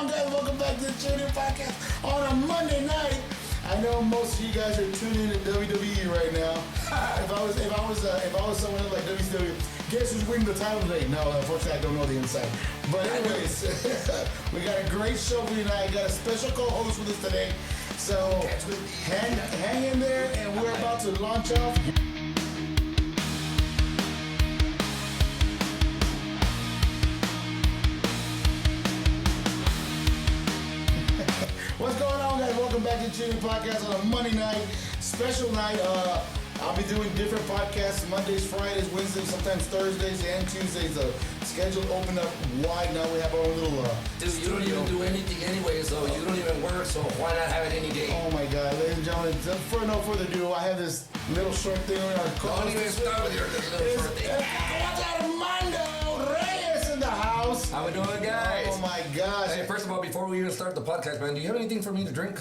on, guys? Welcome back to the Tuning Podcast on a Monday night. I know most of you guys are tuning in to WWE right now. if I was someone else like WCW, guess who's winning the title today? No, unfortunately, I don't know the inside. But anyways, we got a great show for you tonight. Got a special co-host with us today. So hang in there, and we're about to launch off. What's going on, guys? Welcome back to the Tuning Podcast on a Monday night, special night. I'll be doing different podcasts Mondays, Fridays, Wednesdays, sometimes Thursdays and Tuesdays. The schedule opened up wide. Now we have our own little Dude, you don't even do anything anyway, so you don't even work, so why not have it any day? Oh my God, ladies and gentlemen, for no further ado, I have this little short thing on our call. Don't even start with your little short thing. Armando Reyes in the house. How we doing, guys? Oh my gosh. Hey, first of all, before we even start the podcast, man, do you have anything for me to drink?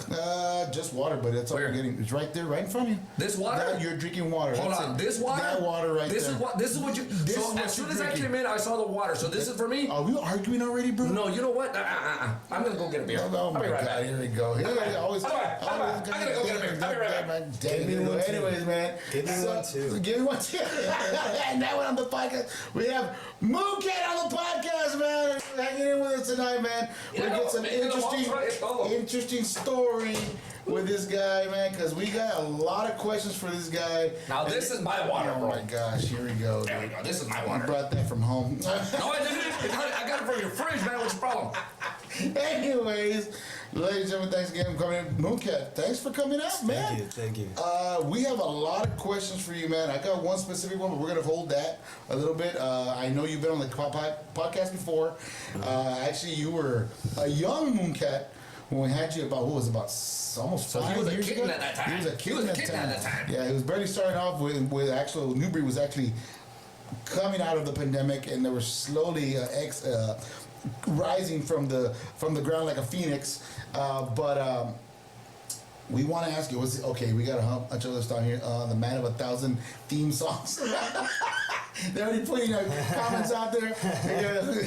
Just water, but that's all you're getting. It's right there, right in front of you. This water? You're drinking water. Hold on, this water? That water right this there. This is what you... So as soon as I came in, I saw the water. So this is for me? Are we arguing already, bro? No, you know what? I'm going to go get a beer. Oh my right God, back. here we go. Here we go. Always, I'm going to go get a beer. I'll be right back. Give me one, anyways, man. Give me one, too. Give me one, too. And now on the podcast, we have MoonKat on the podcast, man. Hanging in with us tonight, man. We'll get some interesting story with this guy, man, because we got a lot of questions for this guy. Now, this is my water, bro. Oh, my gosh. Here we go. There we go. This is my You water. brought that from home. No, I didn't. I got it from your fridge, man. What's your problem? Anyways, ladies and gentlemen, thanks again for coming in. MoonKat, thanks for coming out, man. Thank you. We have a lot of questions for you, man. I got one specific one, but we're going to hold that a little bit. I know you've been on the podcast before. Actually, you were a young MoonKat when we had you about, almost 5 years ago. At that time. He was a kitten at that time. Yeah, he was barely starting off with actual, New Breed was actually coming out of the pandemic, and they were slowly rising from the ground like a phoenix. But we want to ask you, we got a bunch of other stuff here. The Man of 1,000 theme songs. They're already putting comments out there.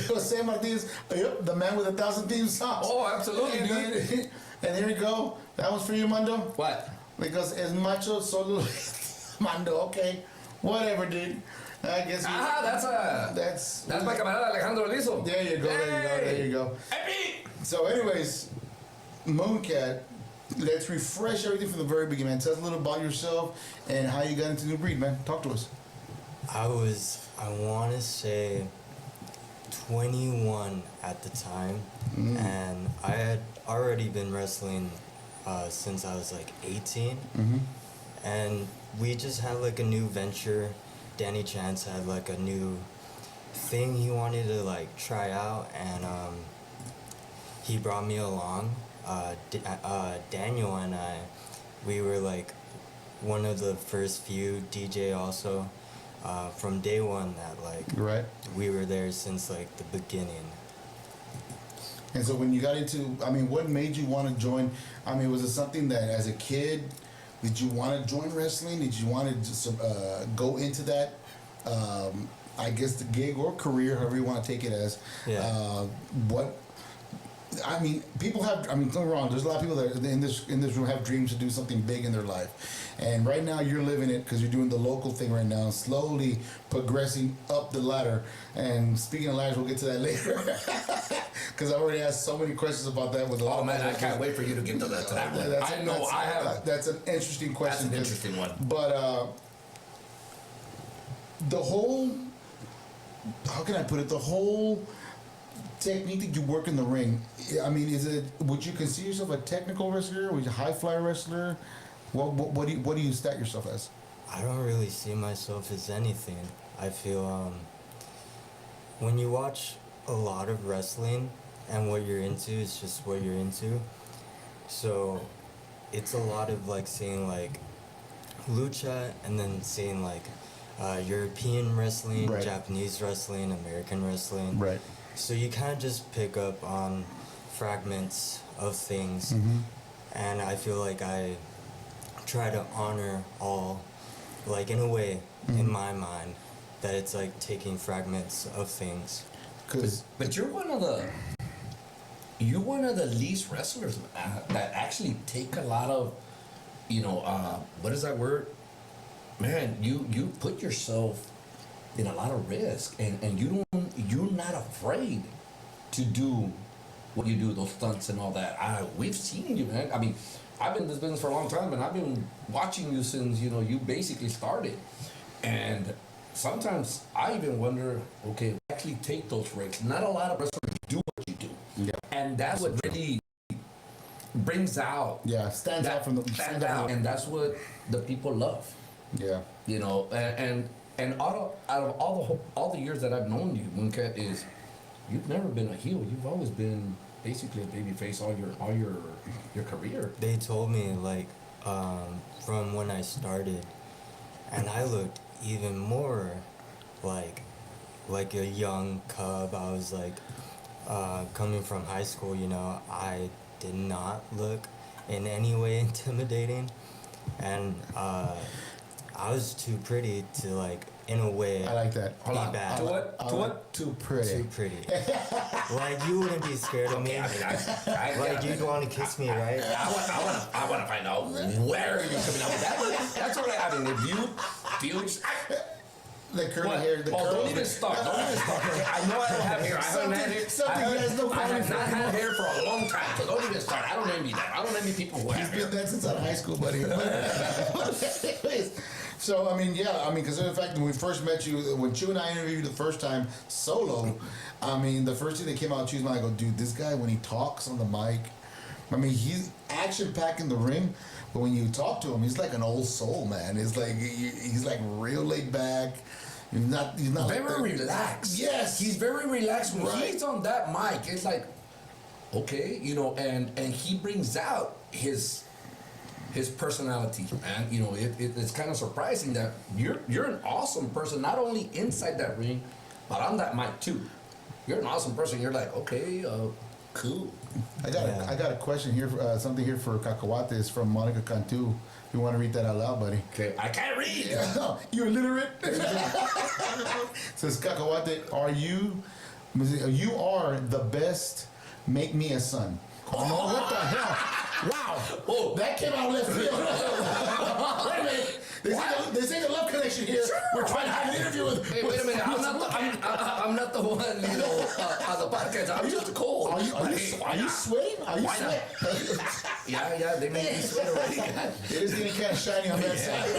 Jose Martinez, the man with 1,000 theme songs. Oh, absolutely, dude. And here we go. That was for you, Mando. What? Because es macho solo Mando. Okay, whatever, dude. I guess. That's my camarada Alejandro Lizo. There you go. There you go. So, anyways, MoonKat, let's refresh everything from the very beginning, man. Tell us a little about yourself and how you got into New Breed, man. Talk to us. I want to say 21 at the time, and I had already been wrestling since I was like 18, and we just had like a new venture. Danny Chance had like a new thing he wanted to like try out, and he brought me along. Daniel and I, we were like one of the first few DJ also from day one that like we were there since like the beginning. And so when you got into, what made you want to join? Was it something that as a kid, did you want to join wrestling? Did you want to just go into that, I guess the gig or career, however you want to take it as? Yeah. People have, don't get me wrong, there's a lot of people that in this room have dreams to do something big in their life. And right now you're living it because you're doing the local thing right now, slowly progressing up the ladder. And speaking of ladders, we'll get to that later. Because I already asked so many questions about that with a lot of man, I can't wait for you to get to that one. That's an interesting question. That's an interesting one. But the whole, how can I put it, the whole technique that you work in the ring, would you consider yourself a technical wrestler? Would you a high flyer wrestler? What do you stat yourself as? I don't really see myself as anything. I feel when you watch a lot of wrestling and what you're into is just what you're into. So it's a lot of like seeing like lucha and then seeing like European wrestling, right. Japanese wrestling, American wrestling. Right. So you kind of just pick up on fragments of things, and I feel like I try to honor all, like in a way, in my mind, that it's like taking fragments of things. But you're one of the you're one of the least wrestlers that actually take a lot of, what is that word? Man, you put yourself in a lot of risk, and you're not afraid to do what you do, those stunts and all that. We've seen you, man. I mean, I've been in this business for a long time, and I've been watching you since you basically started. And sometimes I even wonder, okay, actually take those risks. Not a lot of wrestlers do what you do, and that's what really brings out. Yeah, stands out from the stand out, and that's what the people love. Yeah. And out of all the years that I've known you, MoonKat, is you've never been a heel. You've always been basically a babyface all your career. They told me like from when I started, and I looked even more like a young cub. I was like coming from high school. I did not look in any way intimidating, and I was too pretty to like, in a way, I like that. be bad. Too pretty. Too pretty. Like, you wouldn't be scared of me. I mean, Like, you'd want to kiss me, right? I want to find out where you're coming out with that. That's what I mean. If you feel The curly hair. The curls. don't even start. I know I don't have hair. I haven't had hair. Something he has no I have comment not for. had hair for a long time. So don't even start. I don't envy that. I don't envy people who He's have been hair. that since out of high school, buddy. Anyways, so I mean, because of the fact that when we first met you, when Chew and I interviewed you the first time solo, I mean, the first thing that came out of Chew's mind, I go, dude, this guy when he talks on the mic, I mean, he's action packed in the ring, but when you talk to him, he's like an old soul, man. It's like he's like real laid back. He's not Very like relaxed. Yes. He's very relaxed when Right. he's on that mic. It's like, okay, and he brings out his personality, man. It's kind of surprising that you're an awesome person, not only inside that ring, but on that mic too. You're an awesome person. You're like, okay, cool. I got a question here, something here for Cacahuate. It's from Monica Cantu. You want to read that out loud, buddy? Okay, I can't read. You illiterate? Says Cacahuate, you are the best. Make me a son. Oh, what the hell? Wow. Oh. That came out left field. Wait a minute. They say the love connection here. Sure. We're trying to have an interview with. Hey, wait a minute. I'm not the one, on the podcast. I'm just cold. Are you sweating? Are you Why not? sweating? Yeah, they made me sweat already. It is getting kind of shiny on that side.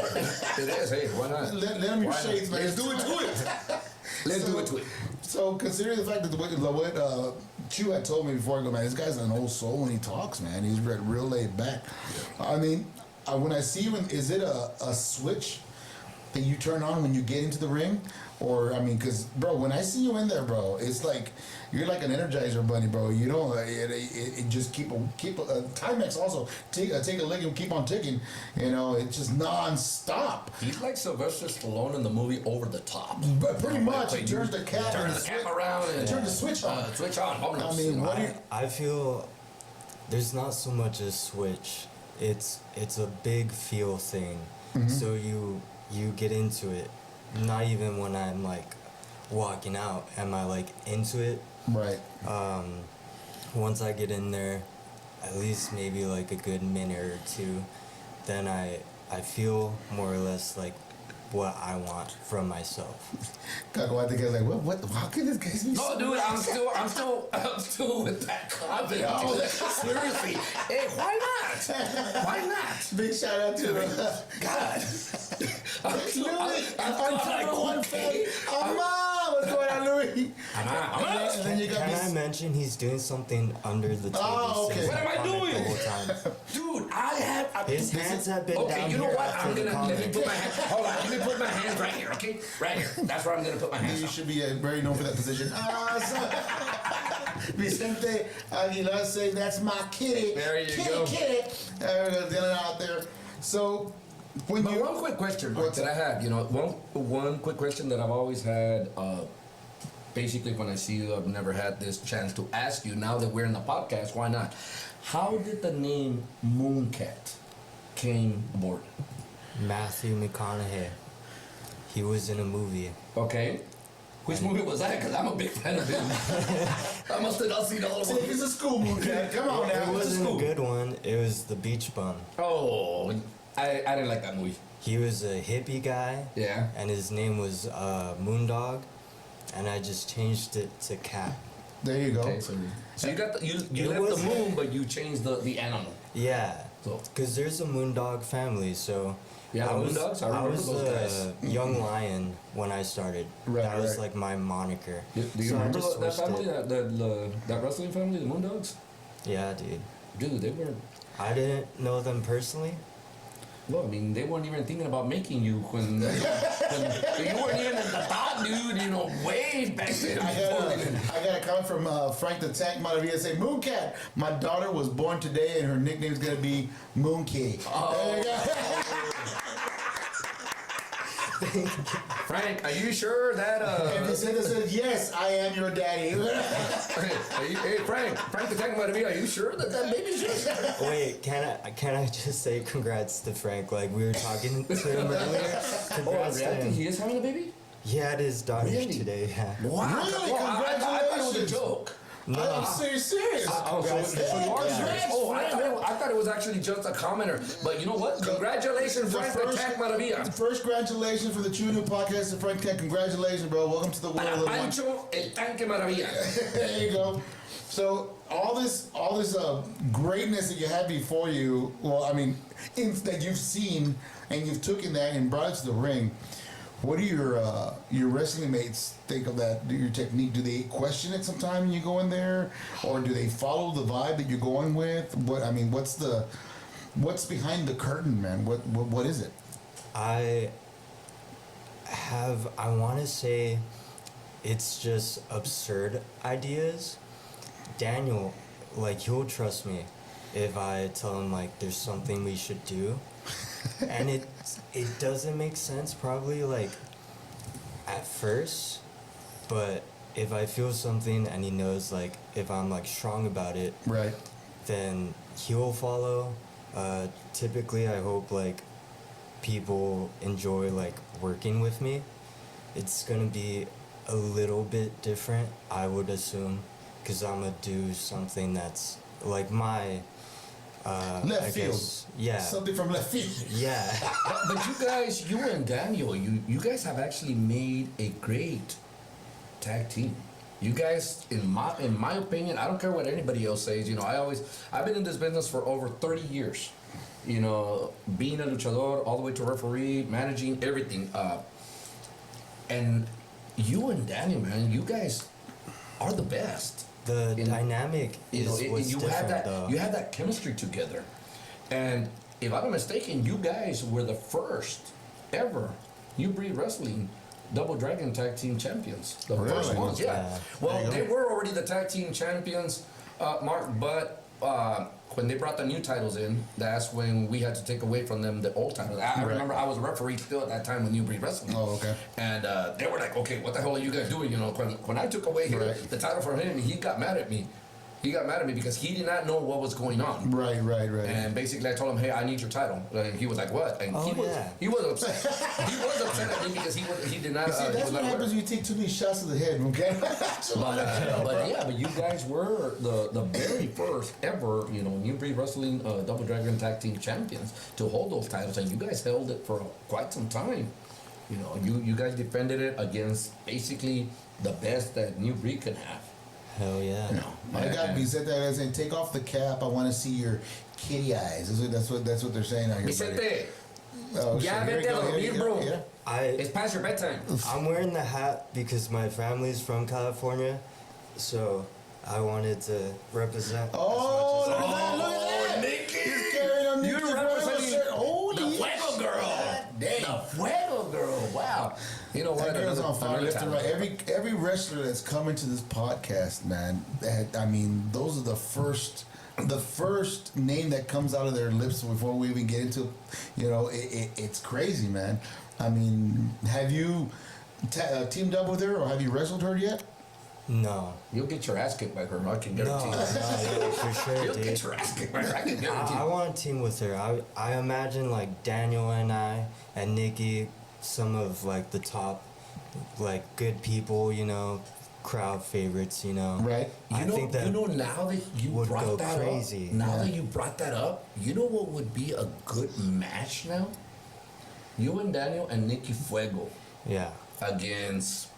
It is. Hey, why not? Let them use shades, man. Let's do it to it. Let's do it to it. So, considering the fact that what Chew had told me before, I go, man, this guy's an old soul when he talks, man. He's real laid back. I mean, when I see you, is it a switch that you turn on when you get into the ring? Or, I mean, because, bro, when I see you in there, bro, it's like, you're like an Energizer bunny, bro. You know, it just keep Timex also, take a lick and keep on ticking. It's just non-stop. He's like Sylvester Stallone in the movie Over the Top. But pretty much, he turns the cap Turn and the cap around and turn the switch on. Switch on. I mean, what do you... I feel there's not so much a switch. It's a big feel thing. Mm-hmm. So you get into it. Not even when I'm like walking out am I like into it. Right. Once I get in there, at least maybe like a good minute or two, then I feel more or less like what I want from myself. Cacahuate, the guy's like, what? How can this guy be No, so dude, I'm still with that confidence. Seriously, hey, why not? Why not? Big shout out to him. God, I'm number one fan. What's going on, Louis? And then you got Can I mention he's doing something under the table? Oh, okay. since What am I I'm on it doing? The whole time. dude, I have. His hands have been Okay, down you know here what? after I'm the gonna let me comment. put my hand. Hold on, let me put my hands right here. Okay, right here. That's where I'm gonna put my hands. You should be very known for that position. Vicente Aguilar say that's my kitty. There you kitty, go. Kitty. Dylan out there. So when But you one quick question, Mark, What's that I have, one quick question that I've always had, basically when I see you, I've never had this chance to ask you. Now that we're in the podcast, why not? How did the name MoonKat came aboard? Matthew McConaughey. He was in a movie. Okay. Which movie was that? Because I'm a big fan of him. I must have not seen all of Take them. us to school, MoonKat. Come on now. It wasn't cool. a good one. It was The Beach Bum. Oh, I didn't like that movie. He was a hippie guy. Yeah. And his name was Moondog, and I just changed it to Cat. There you go. Okay, so you got you It left was- the moon, but you changed the animal. Yeah. So Because there's a Moondog family, so yeah, Moondogs. I remember those guys. young lion when I started. Right, that was right. like my moniker. Do you So I remember just that switched family, it. that wrestling family, the Moondogs? Yeah, dude. Dude, they were. I didn't know them personally. Well, I mean, they weren't even thinking about making you when you weren't even the thought, dude. You know, way back then. I got a comment from Frank the Tank Maravilla saying, MoonKat, my daughter was born today and her nickname is going to be MoonKat. There you go. Frank, are you sure that? And they said, yes, I am your daddy. Hey, Frank the Tank Maravilla, are you sure that baby's yours? Wait, can I just say congrats to Frank? Like we were talking to him earlier. Congrats to Reality, him. he is having a baby? He had his daughter Really? today. Yeah. Wow! Really? Well, I thought it was a Congratulations. joke. No. I'm serious. Oh, so you are serious? Oh, I thought it was actually just a commenter. But you know what? Congratulations, Frank the Tank Maravilla. First congratulations for the True New Podcast to Frank Tank. Congratulations, bro. Welcome to the world of the one. Pancho el Tanque Maravilla. There you go. So all this greatness that you had before you, well, I mean, that you've seen and you've taken that and brought it to the ring. What do your wrestling mates think of that? Your technique? Do they question it sometime when you go in there, or do they follow the vibe that you're going with? What's behind the curtain, man? What is it? I want to say it's just absurd ideas. Daniel, like, he'll trust me if I tell him, like, there's something we should do. And it doesn't make sense probably, like, at first. But if I feel something and he knows, like, if I'm, like, strong about it, Right. then he'll follow. Typically, I hope, like, people enjoy, like, working with me. It's gonna be a little bit different, I would assume, because I'm gonna do something that's, like, my... Left I field. guess, yeah. Something from left field. Yeah. But you and Daniel, you guys have actually made a great tag team. You guys, in my opinion, I don't care what anybody else says. You know, I've been in this business for over 30 years. You know, being a luchador all the way to referee, managing everything. And you and Daniel, man, you guys are the best. The dynamic You know, was you different, had that though. you had that chemistry together, and if I'm not mistaken, you guys were the first ever New Breed Wrestling Double Dragon Tag Team Champions. The Really? first ones, yeah. Yeah. Well, There they you go. were already the Tag Team Champions, Mark, but when they brought the new titles in, that's when we had to take away from them the old titles. I Right. remember I was a referee still at that time with New Breed Wrestling. Oh, okay. And they were like, okay, what the hell are you guys doing? You know, when I took away Right. the title from him, he got mad at me. He got mad at me because he did not know what was going on. Right. And basically, I told him, "Hey, I need your title." And he was like, "What?" And Oh, yeah. he was upset. He was upset at me because he did not. See, he that's was what not happens when you take too many shots to the head, okay? but you guys were the very first ever, you know, New Breed Wrestling Double Dragon Tag Team Champions to hold those titles, and you guys held it for quite some time. You know, you guys defended it against basically the best that New Breed can have. Hell yeah. You know, My God, and- he said that as in take off the cap. I want to see your kitty eyes. That's what they're saying out here. buddy. Vicente, Oh, Ya shit. Here we vete a go, here we dormir, go, bro. yeah. it's past your bedtime. I'm wearing the hat because my family's from California, so I wanted to represent Oh, as much look as I at that! Look at that! Nikki! He's carrying on You're Nikki's representing shirt. Holy the Fuego Girl. Dang. The Fuego Girl. Wow. You know what? That girl's Another- on fire another left and talent. right. Every wrestler that's come into this podcast, man. I mean, those are the first name that comes out of their lips before we even get into. You know, it's crazy, man. I mean, have you teamed up with her or have you wrestled her yet? No. You'll get your ass kicked by her. I can No, guarantee you. no, for sure, You'll dude. get your ass kicked by her. I can guarantee I you. want to team with her. I imagine like Daniel and I and Nikki, some of like the top like good people, you know, crowd favorites, you know. Right. I think that now that you would brought go that crazy. up, now that you brought that up, you know what would be a good match now? You and Daniel and Nikki Fuego yeah, against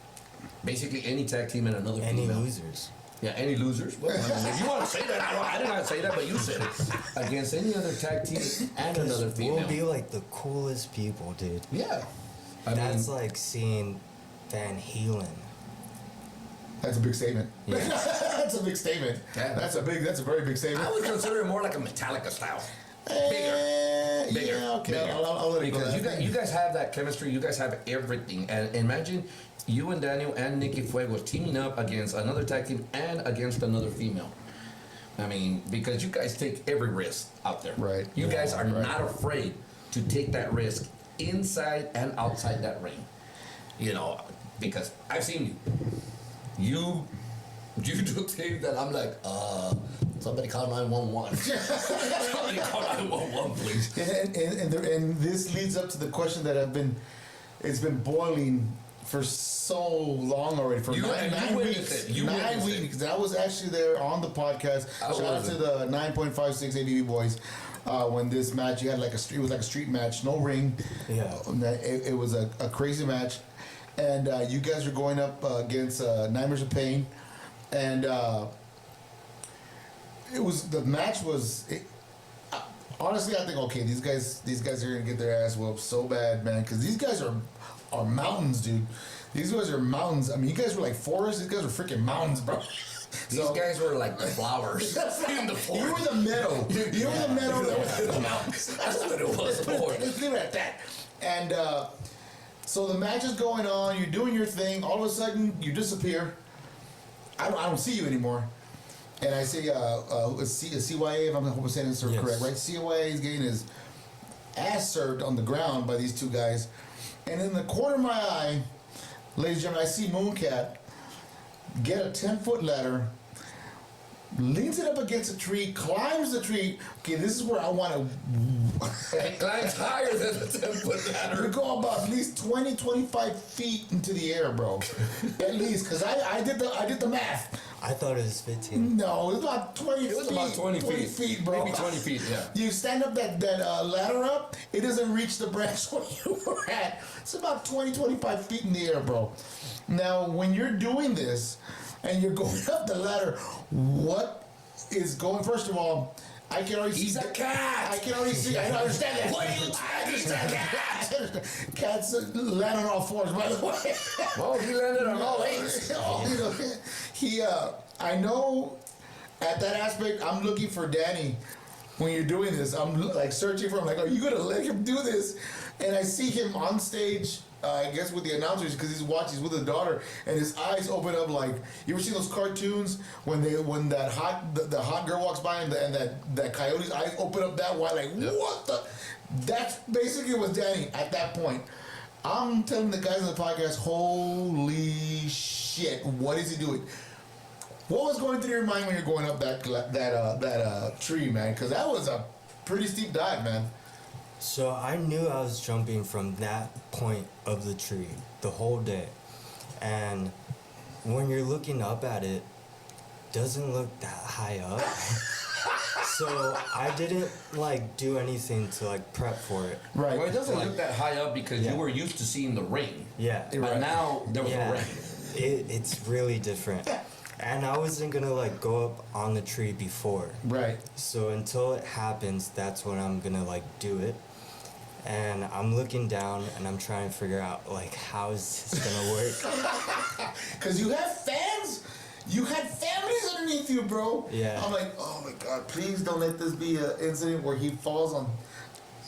basically any tag team and another any female. losers. Yeah, any losers. Well, I mean, if you want to say that, I did not say that, but you said it. Against any other tag team and another female. We'll be like the coolest people, dude. Yeah. That's like seeing Van Halen. That's a big statement. Yeah. That's a big statement. Yeah. That's a very big statement. I would consider it more like a Metallica style. Bigger. Yeah, okay. Bigger. I'll let it go. Because you guys have that chemistry, you guys have everything. And imagine you and Daniel and Nikki Fuego teaming up against another tag team and against another female. I mean, because you guys take every risk out there. Right. You guys are right. not afraid to take that risk inside and outside that ring. You know, because I've seen you. You do things that I'm like, somebody call 911. Somebody call 911, please. And this leads up to the question that it's been boiling for so long already. For nine weeks. Nine weeks. I was actually there on the podcast. Shout out to the 9.56 ABB boys. When this match, you had it was like a street match, no ring. Yeah. It was a crazy match. And you guys were going up against Nightmares of Pain. And the match was honestly, I think, okay, these guys are gonna get their ass whooped so bad, man, because these guys are mountains, dude. These guys are mountains. I mean, you guys were like forests. These guys are freaking mountains, bro. These guys were like the flowers in the forest. You were the meadow. You were the meadow. The mountains. That's what it was for. Let's leave it at that. And so the match is going on. You're doing your thing. All of a sudden, you disappear. I don't see you anymore. And I see CYA, if I'm saying this correct, right? CYA is getting his ass served on the ground by these two guys. And in the corner of my eye, ladies and gentlemen, I see MoonKat get a 10-foot ladder, leans it up against a tree, climbs the tree. Okay, this is where I want to... It climbs higher than the 10-foot ladder. We go about at least 20, 25 feet into the air, bro. At least, because I did the math. I thought it was 15. No, it was about 20 feet. It was about 20 feet, bro. Maybe 20 feet, yeah. You stand up that ladder up, it doesn't reach the branch where you were at. It's about 20, 25 feet in the air, bro. Now, when you're doing this and you're going up the ladder, what is going... First of all, I can already see... He's a cat! I can already see... I understand that. What do you I understand that. Cats land on all fours, by the way. Well, he landed on all eights. I know at that aspect, I'm looking for Danny when you're doing this. I'm like searching for him, like, are you going to let him do this? And I see him on stage, I guess with the announcers, because he's with his daughter, and his eyes open up like, you ever seen those cartoons when the hot girl walks by and that coyote's eyes open up that wide, like, yep. What the? That's basically what Danny at that point. I'm telling the guys on the podcast, holy shit, what is he doing? What was going through your mind when you're going up that tree, man? Because that was a pretty steep dive, man. So I knew I was jumping from that point of the tree the whole day. And when you're looking up at it, doesn't look that high up. So I didn't do anything to prep for it. Right. Well, it doesn't look that high up because you were used to seeing the ring. Yeah. But now there was a ring. It's really different. And I wasn't gonna go up on the tree before. Right. So until it happens, that's when I'm gonna do it. And I'm looking down and I'm trying to figure out how is this gonna work? Cause you have fans. You had families underneath you, bro. Yeah. I'm like, oh my God, please don't let this be an incident where he falls on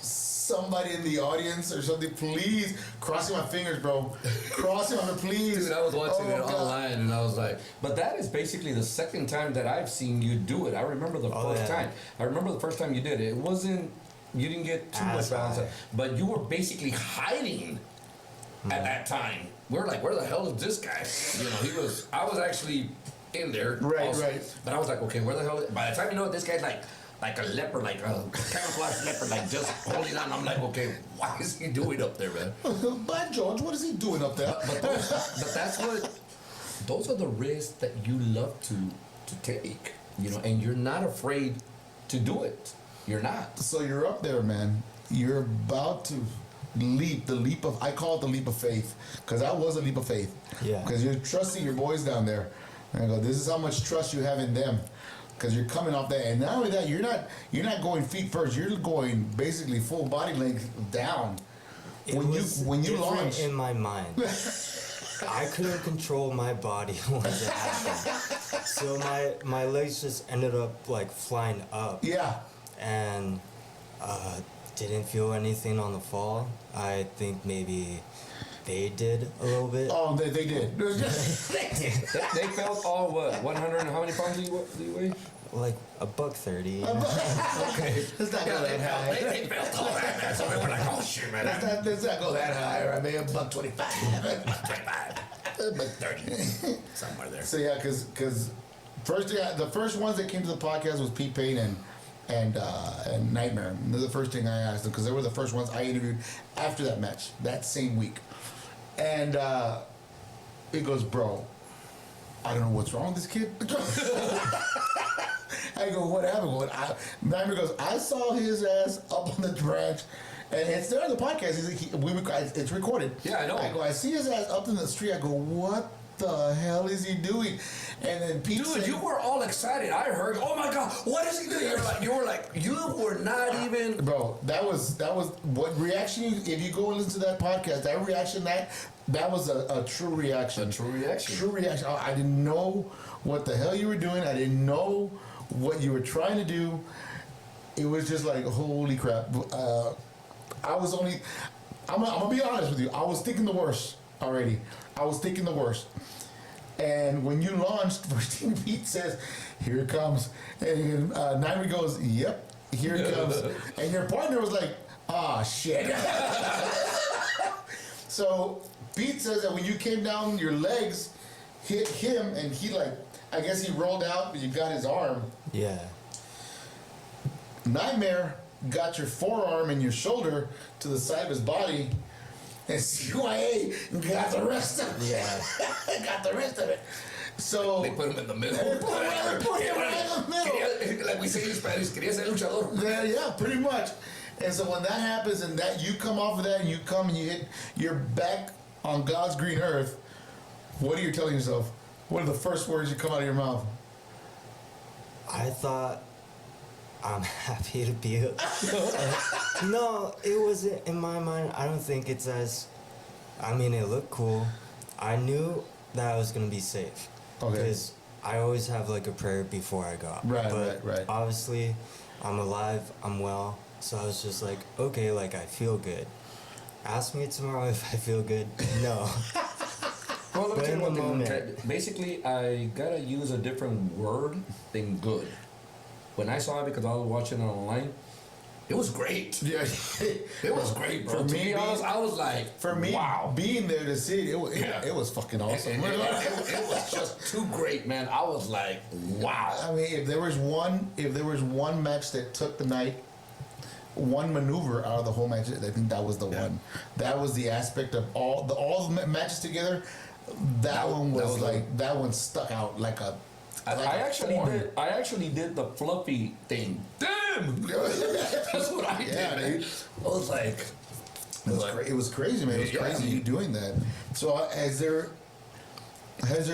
somebody in the audience or something. Please, crossing my fingers, bro. Crossing my fingers, please. Dude, I was watching it God. online and I was like, but that is basically the second time that I've seen you do it. I remember the first time. I remember the first time you did it. It wasn't, you didn't get too much balance, but you were basically hiding at that time. We're like, where the hell is this guy? I was actually in there. Right, also, right. But I was like, okay, where the hell? By the time you know it, this guy's like a leopard, like a camouflage leopard, like just holding on. I'm like, okay, what is he doing up there, man? But George, what is he doing up there? But that's what. Those are the risks that you love to take, you know, and you're not afraid to do it. You're not. So you're up there, man. You're about to leap, I call it the leap of faith, because that was a leap of faith. Yeah. Because you're trusting your boys down there. And I go, this is how much trust you have in them, because you're coming off that. And not only that, you're not going feet first. You're going basically full body length down. When you launch in my mind. I couldn't control my body once it happened. So my legs just ended up like flying up. Yeah. And didn't feel anything on the fall. I think maybe they did a little bit. Oh, they did. They felt all what? 100 and how many pounds do you weigh? Like $130. Okay. Let's not go that high. They felt all that, man. So they were like, oh shit, man. Let's not go that high. Right? Maybe $125. $130. Somewhere there. So yeah, because the first ones that came to the podcast was Pete Payne and Nightmare. And they're the first thing I asked them, because they were the first ones I interviewed after that match that same week. And it goes, bro, I don't know what's wrong with this kid. I go, what happened? Nightmare goes, I saw his ass up on the branch, and it's there on the podcast. It's recorded. Yeah, I know. I go, I see his ass up in the street. I go, what the hell is he doing? And then Pete said, you were all excited. I heard, oh my god, what is he doing? You were not even. Bro, that was what reaction. If you go and listen to that podcast, that reaction, that was a true reaction. A true reaction. True reaction. I didn't know what the hell you were doing. I didn't know what you were trying to do. It was just like, holy crap. I'm gonna be honest with you. I was thinking the worst already. And when you launched, first thing Pete says, here it comes. And Nairi goes, yep, here it comes. And your partner was like, ah, shit. So Pete says that when you came down, your legs hit him, and he I guess he rolled out, but you got his arm. Yeah. Nightmare got your forearm and your shoulder to the side of his body, and CYA got the rest of it. Yeah. Got the rest of it. So They put him in the middle. They put him right in the middle. Like we say in Spanish, quería ser luchador. Yeah, pretty much. And so when that happens, and that you come off of that, and you come and you hit, you're back on God's green earth. What are you telling yourself? What are the first words that come out of your mouth? I thought, I'm happy to be here. No, it wasn't in my mind. I don't think it's as. I mean, it looked cool. I knew that I was gonna be safe. Okay. Because I always have like a prayer before I go out. Right. Obviously, I'm alive. I'm well. So I was just like, okay, like I feel good. Ask me tomorrow if I feel good. No. Well, let me tell you one thing. moment. Basically, I gotta use a different word than good. When I saw it, because I was watching it online, it was great. Yeah. It was great, bro. To be honest, I was like, for me, wow. being there to see it, it was fucking awesome. It was just too great, man. I was like, wow. I mean, if there was one match that took the night, one maneuver out of the whole match, I think that was the one. That was the aspect of all the matches together. That one stuck out like a. I actually did the fluffy thing. Damn! That's what I did, man. I was like, it was crazy, man. It was crazy you doing that. So has there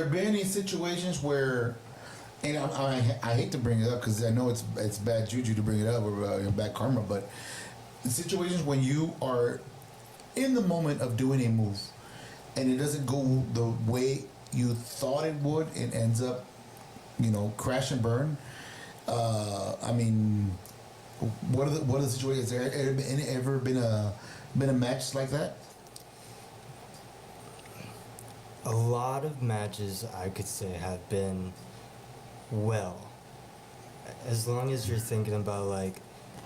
been any situations where, and I hate to bring it up because I know it's bad juju to bring it up or bad karma, but situations when you are in the moment of doing a move and it doesn't go the way you thought it would, it ends up, crash and burn. I mean, what are the situations? Has there ever been a match like that? A lot of matches, I could say, have been well. As long as you're thinking about, like,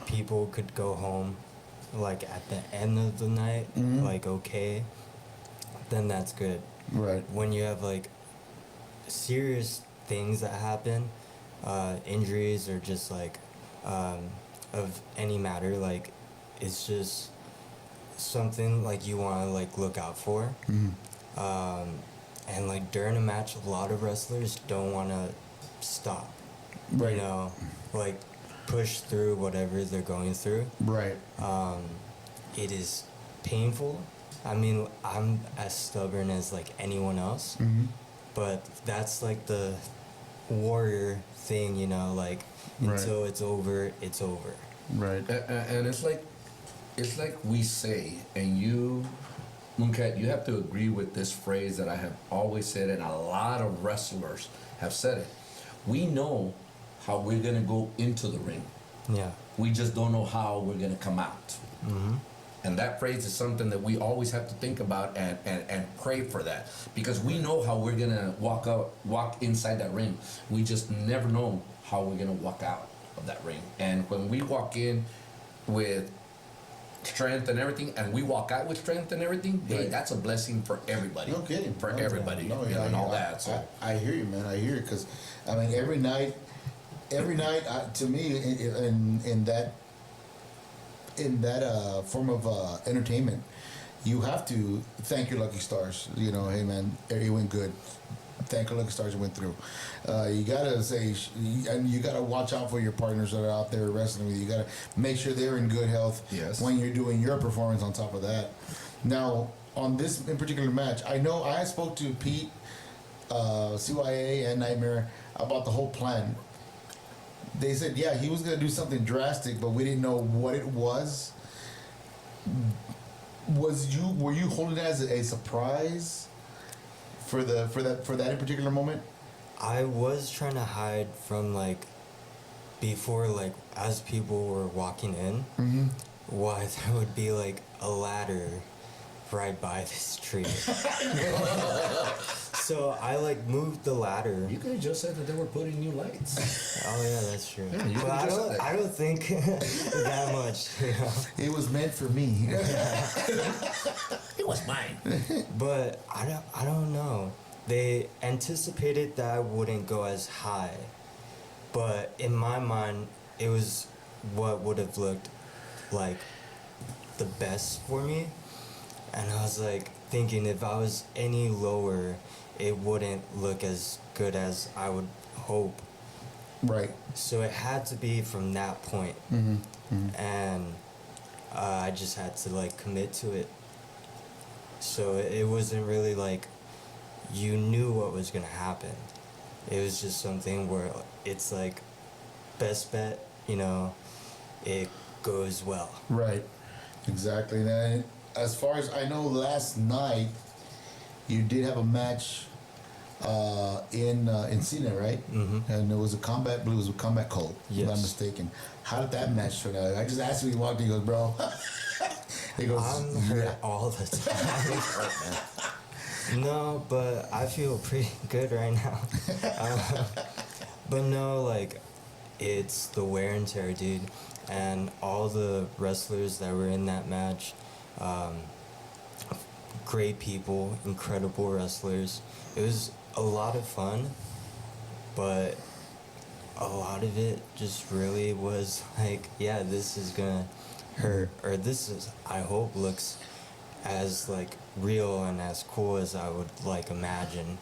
people could go home, like, at the end of the night, like, okay, then that's good. Right. When you have, like, serious things that happen, injuries or just, like, of any matter, like it's just something like you want to like look out for. And like during a match, a lot of wrestlers don't want to stop. Right. You know, like push through whatever they're going through. Right. It is painful. I mean, I'm as stubborn as like anyone else, but that's like the warrior thing, you know, like until it's over, it's over. Right. And it's like we say, and you, MoonKat, you have to agree with this phrase that I have always said, and a lot of wrestlers have said it. We know how we're gonna go into the ring. Yeah. We just don't know how we're gonna come out. And that phrase is something that we always have to think about and pray for that, because we know how we're gonna walk inside that ring. We just never know how we're gonna walk out of that ring. And when we walk in with strength and everything, and we walk out with strength and everything, hey, that's a blessing for everybody. No kidding. For everybody, No, you know, and all that. So I hear you, man. I hear you, because I mean, every night, to me, in that form of entertainment, you have to thank your lucky stars. You know, hey man, it went good. Thank your lucky stars it went through. You gotta say, and you gotta watch out for your partners that are out there wrestling with you. You gotta make sure they're in good health when you're doing your performance. On top of that, now on this in particular match, I know I spoke to Pete, CYA, and Nightmare about the whole plan. They said, yeah, he was gonna do something drastic, but we didn't know what it was. Were you holding it as a surprise for that in particular moment? I was trying to hide from like before, like as people were walking in, why there would be like a ladder right by this tree. So I like moved the ladder. you could have just said that they were putting new lights. Oh yeah, that's true. Yeah, you But could've just said that. I don't think that much, you know. It was meant for me. It was mine. But I don't know. They anticipated that I wouldn't go as high. But in my mind, it was what would have looked like the best for me. And I was like thinking if I was any lower, it wouldn't look as good as I would hope. Right. So it had to be from that point. And I just had to like commit to it. So it wasn't really like you knew what was gonna happen. It was just something where it's like best bet, you know, it goes well. Right. Exactly. And as far as I know, last night you did have a match in Cena, right? And it was a Combat Blues with Combat Cold, if I'm not Yes. mistaken. How did that match turn out? I just asked him, he walked in, he goes, bro. He goes, I'm hurt all the time. No, but I feel pretty good right now. But no, like, it's the wear and tear, dude. And all the wrestlers that were in that match, great people, incredible wrestlers. It was a lot of fun, but a lot of it just really was like, yeah, this is gonna hurt, or this is, I hope, looks as like real and as cool as I would like imagine.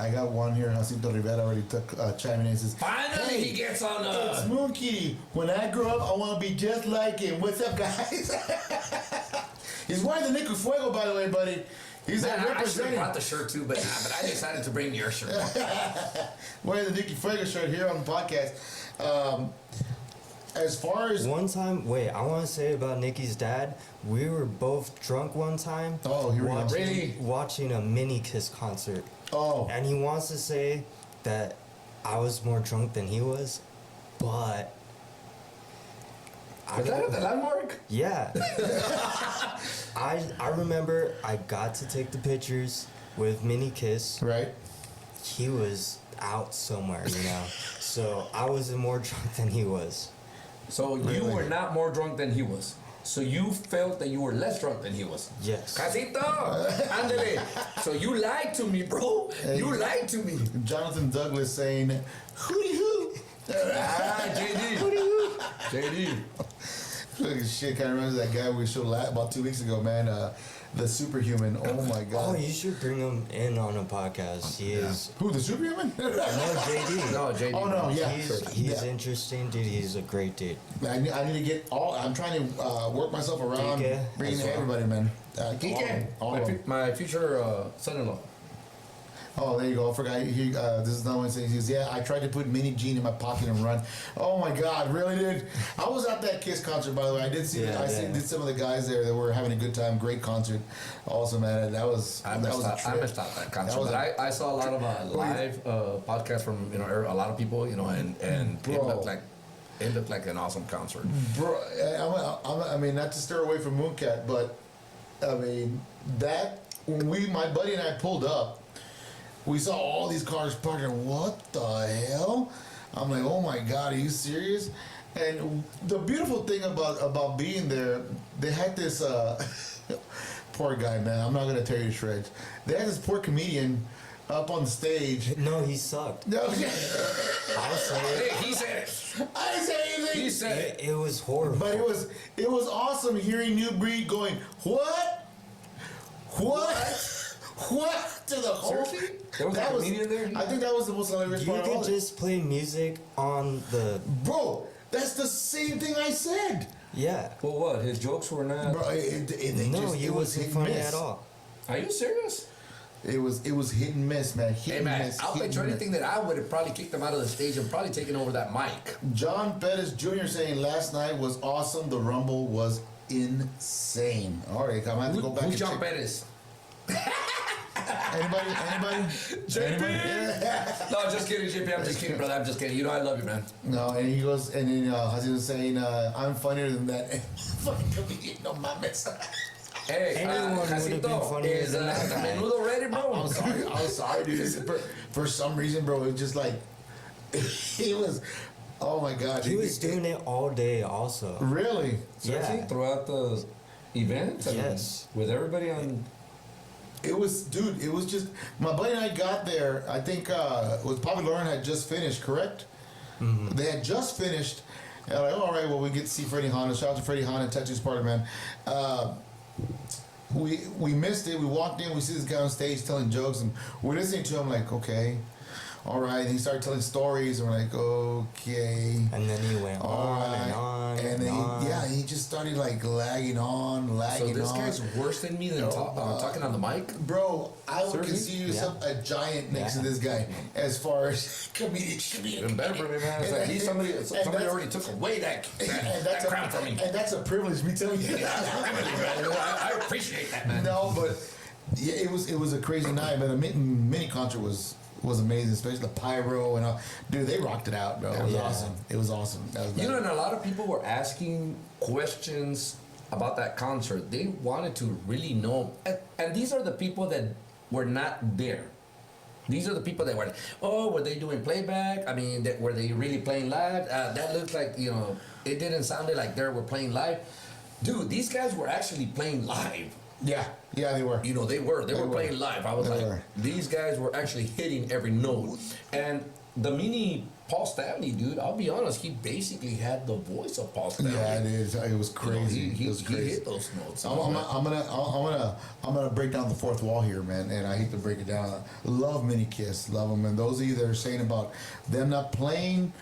I got one here. Jacinto Rivera already took chiming in and says, Finally, he gets on it's MoonKat. When I grow up, I want to be just like him. What's up, guys? He's wearing the Nico Fuego, by the way, buddy. He's Man, I should have representing. brought the shirt too, but I decided to bring your shirt. Wearing the Nicky Fuego shirt here on the podcast. As far as One time, wait, I want to say about Nikki's dad. We were both drunk one time. Oh, here we go. Really? Watching a Mini Kiss concert. oh, And he wants to say that I was more drunk than he was, but Was that at the landmark? yeah. I remember I got to take the pictures with Mini Kiss. right. He was out somewhere, you know. So I wasn't more drunk than he was. So you Really? were not more drunk than he was. So you felt that you were less drunk than he was. Yes. Casito, ándale. So you lied to me, bro. You lied to me. Jonathan Douglas saying, hooty hoo. Ah, JD. JD. Fucking shit, kind of reminds me of that guy we showed about 2 weeks ago, man. The superhuman. Oh my god. Oh, you should bring him in on a podcast. He is. Who, the superhuman? No, JD. No, JD. Oh no, yeah. He's interesting, dude. He's a great dude. I need to get all. I'm trying to work myself around, Kike bringing as well. everybody, man. Kike, all of them. my future son-in-law. Oh, there you go. I forgot. This is another one saying, he says, yeah, I tried to put Mini Gene in my pocket and run. Oh my God, really, dude? I was at that Kiss concert, by the way. I did see. Did some of the guys there that were having a good time. Great concert. Awesome, man. That was. I missed out that concert. But I saw a lot of live podcasts from a lot of people, and it looked like an awesome concert. Bro, I mean, not to stir away from MoonKat, but I mean when my buddy and I pulled up. We saw all these cars parked, and what the hell? I'm like, oh my God, are you serious? And the beautiful thing about being there, they had this poor guy, man. I'm not gonna tear you to shreds. They had this poor comedian up on the stage. No, he sucked. No, I'll say it. Hey, he said it. I didn't say anything. He said it. It was horrible. But it was awesome hearing New Breed going, what? What to the whole? Seriously? There was a comedian there? I think that was the most hilarious You part of all could it. just play music on the. Bro, that's the same thing I said. Yeah. Well, what? His jokes were not. Bro, He wasn't funny at all. Are you serious? It was hit and miss, man. Hit Hey and man, miss, I'll hit bet and you miss. anything that I would have probably kicked him out of the stage and probably taken over that mic. John Pettis Jr. saying last night was awesome. The Rumble was insane. All right, I'm gonna have to go back Who's and John check. Pettis? Anybody? JP? Yeah. No, just kidding, JP. I'm just kidding, brother. I'm just kidding. You know I love you, man. No, and he goes, and then Hazi was saying, I'm funnier than that. Fucking comedian, no mames. Hey, Anyone would have been Jacinto, funnier is than the that guy. menudo ready, bro? I'm sorry, dude. For some reason, bro, it was just like, he was, oh my God. He was doing it all day, also. Really? Seriously? Yeah. Throughout the event? Yes. With everybody on... It was just, my buddy and I got there, I think, was Bobby Lauren had just finished, correct? Mm-hmm. They had just finished, and I'm like, all right, well, we get to see Freddie Honda. Shout out to Freddie Honda, Tattoo's Party, man. We missed it. We walked in, we see this guy on stage telling jokes, and we're listening to him like, okay, all right. And he started telling stories, and we're like, okay. And then he went on and on and then he just started like lagging on. So this guy's worse than me than talking on the mic? Bro, I would Seriously? consider yourself a giant next to this guy as far as comedian. Even better for me, man. It's like somebody already took away that crown from me. And that's a privilege, me telling you. I appreciate that, man. No, but yeah, it was a crazy night, but the mini concert was amazing, especially the pyro and all. Dude, they rocked it out, bro. It was awesome. It was awesome. That was And a lot of people were asking questions about that concert. They wanted to really know. And these are the people that were not there. These are the people that were they doing playback? I mean, were they really playing live? That looked like, it didn't sound like they were playing live. Dude, these guys were actually playing live. Yeah, they were. They were playing live. I was these guys were actually hitting every note. And the mini Paul Stanley, dude, I'll be honest, he basically had the voice of Paul Stanley. Yeah, it is. It was crazy. He it was crazy. He hit those notes. I'm gonna break down the fourth wall here, man, and I hate to break it down. Love Mini Kiss, love them, and those of you that are saying about them not playing,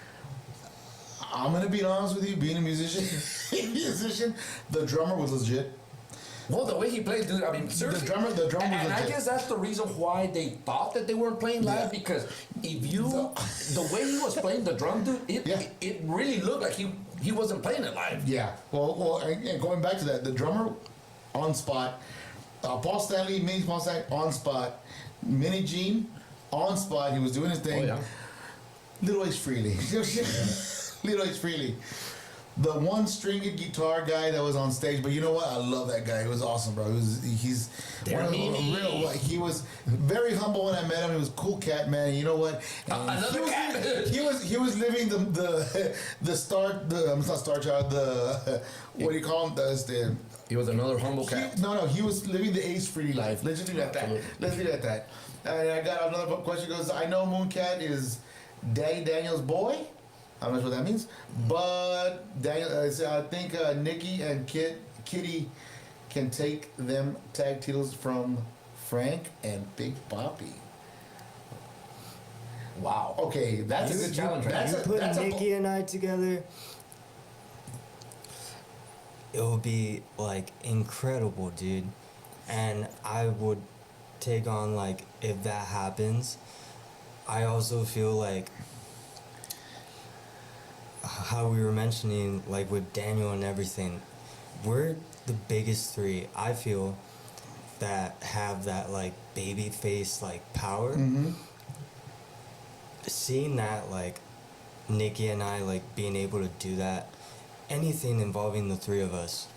I'm gonna be honest with you, being a musician, the drummer was legit. Well, the way he played, dude, I mean, seriously. The drummer was legit. And I guess that's the reason why they thought that they weren't playing live, because the way he was playing the drum, dude, it really looked like he wasn't playing it live. Yeah. Well, and going back to that, the drummer on spot, Paul Stanley, Mini Paul Stanley on spot, Mini Gene on spot. He was doing his thing. Oh, yeah. Little H Freely. Little H Freely. The one stringed guitar guy that was on stage, but you know what? I love that guy. It was awesome, bro. He's he was very humble when I met him. He was a cool cat, man. You know what? Another cat. He was living the star. I'm not Star Child. What do you call him? He was another humble cat. He was living the Ace Freely life. Let's just leave it at that. Let's leave it at that. And I got another question. Goes, I know MoonKat is Daddy Daniel's boy. I'm not sure what that means. But Daniel, I think Nikki and Kitty can take them tag titles from Frank and Big Papi. Wow. Okay, that's a good challenge. You put Nikki and I together, it will be like incredible, dude. And I would take on, like, if that happens, I also feel like how we were mentioning, like with Daniel and everything, we're the biggest three, I feel, that have that like baby face like power. Seeing that, like Nikki and I like being able to do that, anything involving the three of us,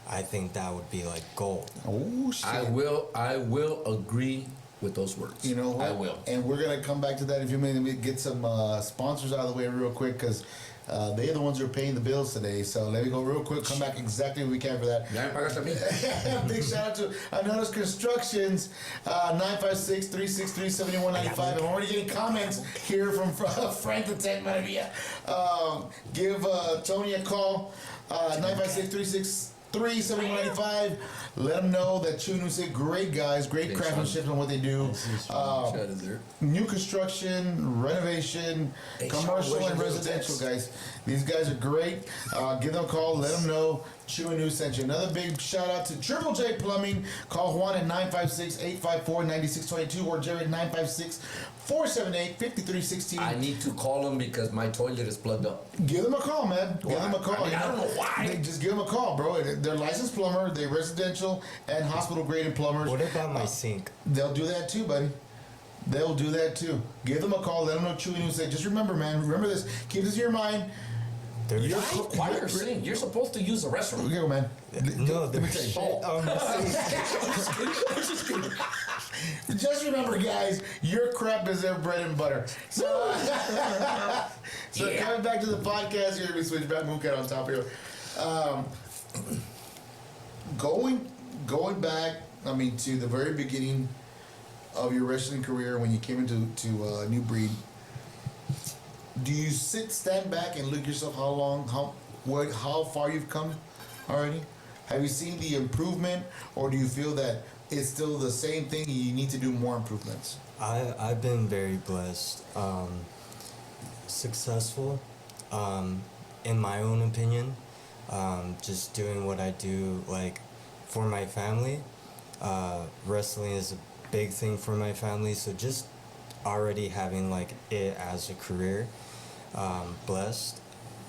I think that would be like gold. Oh shit! I will agree with those words. You know what? I will. And we're gonna come back to that in a few minutes. Let me get some sponsors out of the way real quick because they're the ones who are paying the bills today. So let me go real quick. Come back exactly when we can for that. Big shout out to Anonymous Constructions, 956-363-7195. I'm already getting comments here from Frank the Tech Maravilla. Give Tony a call, 956-363-7195. Let them know that Chunu said great guys, great craftsmanship on what they do. New construction, renovation, commercial and residential, guys. These guys are great. Give them a call. Let them know Chunu sent you. Another big shout out to Triple J Plumbing. Call Juan at 956-854-9622 or Jerry at 956-478-5316. I need to call them because my toilet is plugged up. Give them a call, man. Give them a call. I don't know why. Just give them a call, bro. They're licensed plumber. They're residential and hospital graded plumbers. What about my sink? They'll do that too, buddy. They'll do that too. Give them a call. Let them know Chewy News said. Just remember, man. Remember this. Keep this in your mind. You're supposed to use the restroom. Okay, man. No, there's shit on the sink. Just remember, guys, your crap is their bread and butter. So, coming back to the podcast here, we switch back MoonKat on top here. Going back, I mean, to the very beginning of your wrestling career when you came into New Breed. Do you stand back and look yourself how far you've come already? Have you seen the improvement, or do you feel that it's still the same thing and you need to do more improvements? I've been very blessed, successful, in my own opinion, just doing what I do, like, for my family. Wrestling is a big thing for my family, so just already having like it as a career, blessed.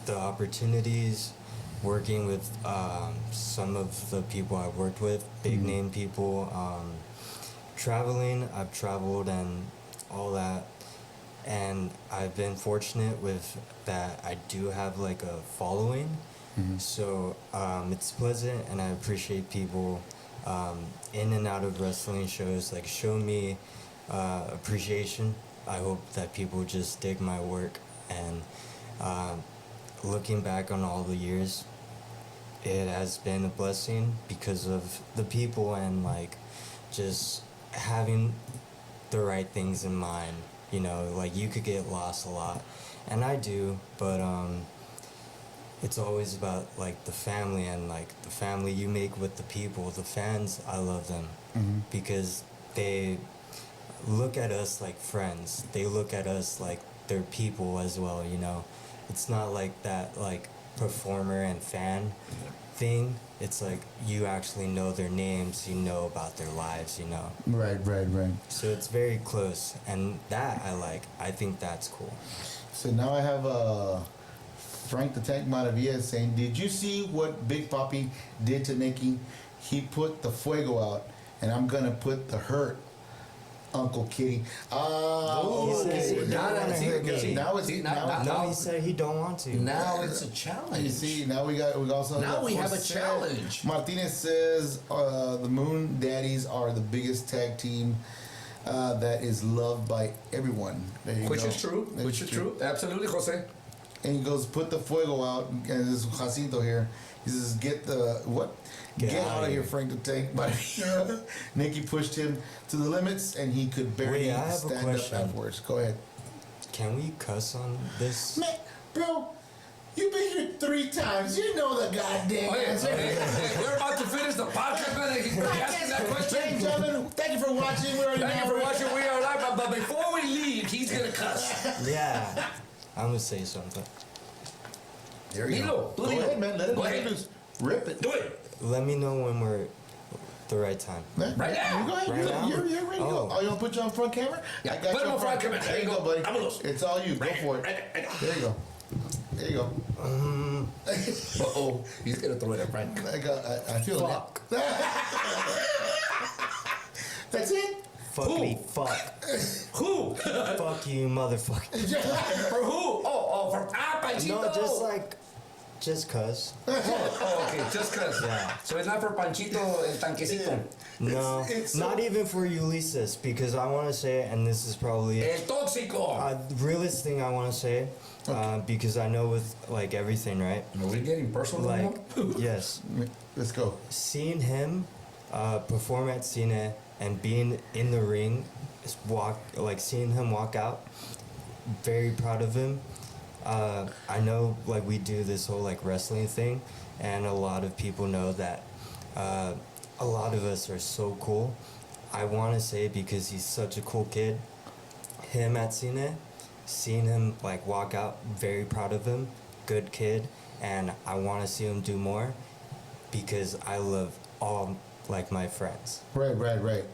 The opportunities, working with some of the people I worked with, big name people, traveling, I've traveled and all that, and I've been fortunate with that. I do have like a following, so it's pleasant, and I appreciate people in and out of wrestling shows, like, show me appreciation. I hope that people just dig my work, and looking back on all the years, it has been a blessing because of the people and like just having the right things in mind. You know, like, you could get lost a lot, and I do, but it's always about like the family, and like the family you make with the people, the fans. I love them because they look at us like friends. They look at us like they're people as well, you know. It's not like that like performer and fan thing. It's like you actually know their names, you know about their lives, you know. Right. So it's very close, and that I think that's cool. So now I have Frank the Tank Maravilla saying, did you see what Big Papi did to Nikki? He put the fuego out, and I'm going to put the hurt, Uncle Kitty. He said he don't want to. Now it's a challenge. You see, now we also have a challenge. Martinez says the Moon Daddies are the biggest tag team that is loved by everyone. There you Which go. is true. Which is true. Absolutely, Jose. And he goes, put the fuego out. And this is Jacinto here. He says, get out of here, Frank the Tank. But Nikki pushed him to the limits, and he could barely stand up afterwards. Go ahead. Can we cuss on this? Bro, you've been here 3 times. You know the goddamn answer. We're about to finish the podcast, man. He's asking that question. Ladies and gentlemen, thank you for watching. We're already Thank you for watching. We are live, but before we leave, he's gonna cuss. Yeah. I'm gonna say something. There you Dilo, go. tú Go dilo. ahead, man. Let it Go ahead. loose. Rip it. Do it. Let me know when we're the right time. Man, Right now. You go ahead. Right now? You're ready to go. Oh. Oh, you want to put you on front camera? Yeah, I got put you him on front camera. There you go, buddy. Vámonos. It's all you. Go for it. There you go. There you go. Uh-oh. He's gonna throw it at Frank. I feel Fuck. that. That's it? Fuck Who? me, fuck. Who? Fuck you, motherfucker. For who? Oh, for Panchito. No, just cuz. Oh, okay, just cause. Yeah. So it's not for Panchito el tanquecito. No, it's not even for Ulysses, because I want to say, and this is probably El tóxico. realest thing I want to say, because I know with like everything, right? Are we getting personal Like, now? yes, Let's go. seeing him perform at Cine and being in the ring, seeing him walk out, very proud of him. I know like we do this whole like wrestling thing, and a lot of people know that a lot of us are so cool. I want to say because he's such a cool kid, him at Cine, seeing him like walk out, very proud of him, good kid, and I want to see him do more because I love all like my friends. Right.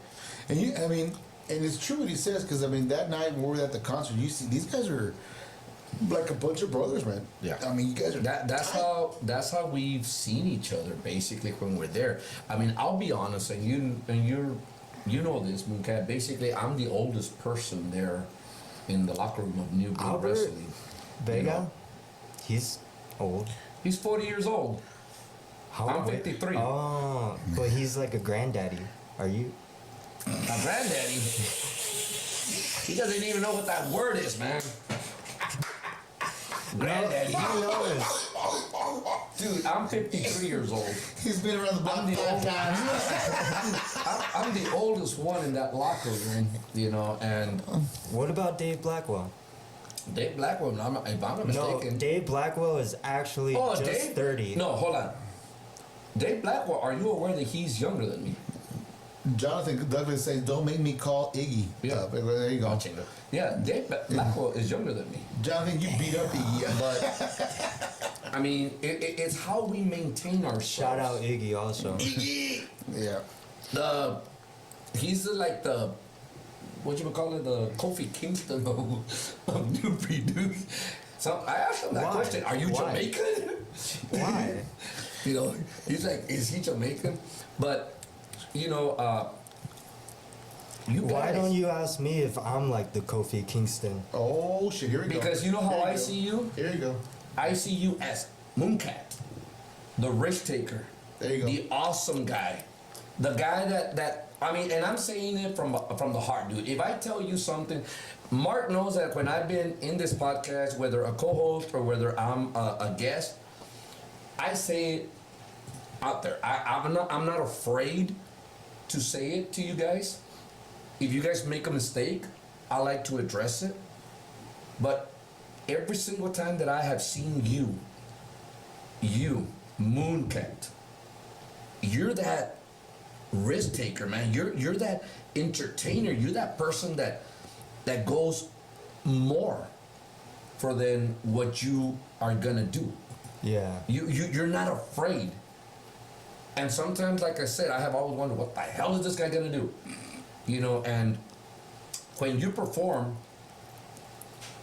And and it's true what he says, because that night when we were at the concert, you see these guys are like a bunch of brothers, man. Yeah. You guys are That's how we've seen each other basically when we're there. I'll be honest, and you know this, MoonKat. Basically, I'm the oldest person there in the locker room of New Blood Albert Wrestling. Vega, You know? he's old. He's 40 years old. I'm 53. Oh, but he's like a granddaddy. Are you? My granddaddy. He doesn't even know what that word is, man. Granddaddy. He knows. Dude, I'm 53 years old. He's been around the block I'm the 5 old- times. I'm the oldest one in that locker room, and What about Dave Blackwell? Dave Blackwell, if I'm not No, mistaken. Dave Blackwell is actually just Dave? 30. No, hold on. Dave Blackwell, are you aware that he's younger than me? Jonathan Douglas says, "Don't make me call Iggy." Yeah. There you go. Yeah, Dave Blackwell is younger than me. Jonathan, you beat up Iggy. But, it's how we maintain ourselves. Shout out Iggy also. Iggy! Yeah. He's like the, what you would call it, the Kofi Kingston of New Breed, dude. So I asked him that Why? question, are you Why? Jamaican? Why? He's like, is he Jamaican? But, you Why guys, don't you ask me if I'm like the Kofi Kingston? Oh shit! Here we go. Because you know how Here I go. see you? Here you go. I see you as MoonKat, the risk taker, There you go. the awesome guy, the guy that and I'm saying it from the heart, dude. If I tell you something, Mark knows that when I've been in this podcast, whether a co-host or whether I'm a guest, I say it out there. I'm not afraid to say it to you guys. If you guys make a mistake, I like to address it. But every single time that I have seen you, MoonKat, you're that risk taker, man. You're that entertainer. You're that person that goes more for than what you are gonna do. Yeah. You're not afraid. And sometimes, like I said, I have always wondered, what the hell is this guy gonna do? And when you perform,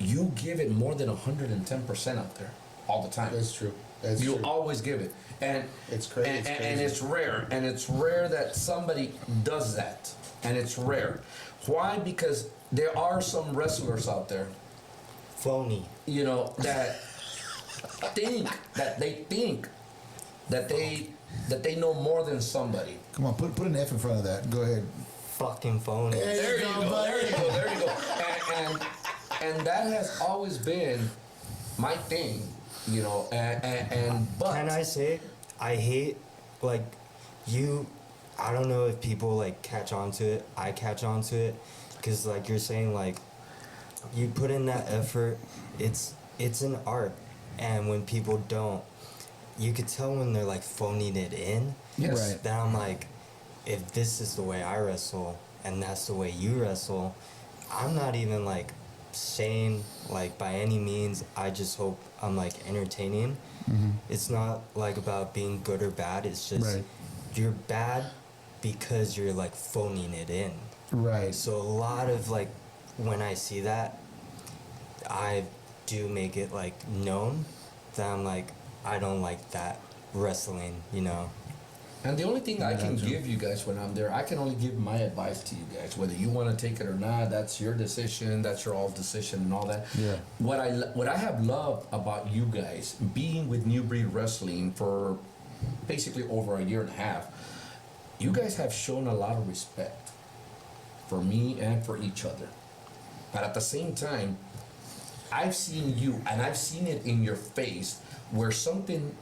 you give it more than 110% out there all the time. That's true. That's You true. always give it. And It's crazy. And it's rare. And it's rare that somebody does that. And it's rare. Why? Because there are some wrestlers out there, Phony. that think that they know more than somebody. Come on, put an F in front of that. Go ahead. Fucking phony. There you go. And that has always been my thing, but Can I say, I hate, like, I don't know if people, like, catch on to it. I catch on to it. Because, like, you're saying, like, you put in that effort. It's an art. And when people don't, you could tell when they're like phoning it in. Yes. Right. That I'm like, if this is the way I wrestle and that's the way you wrestle, I'm not even like saying like by any means, I just hope I'm like entertaining. It's not like about being good or bad. It's just Right. you're bad because you're like phoning it in. Right. So a lot of like when I see that, I do make it like known that I'm like, I don't like that wrestling, you know. And the only thing I can Gotcha. give you guys when I'm there, I can only give my advice to you guys. Whether you want to take it or not, that's your decision. That's your all decision and all that. Yeah. What I have loved about you guys being with New Breed Wrestling for basically over a year and a half, you guys have shown a lot of respect for me and for each other. But at the same time, I've seen you, and I've seen it in your face, where something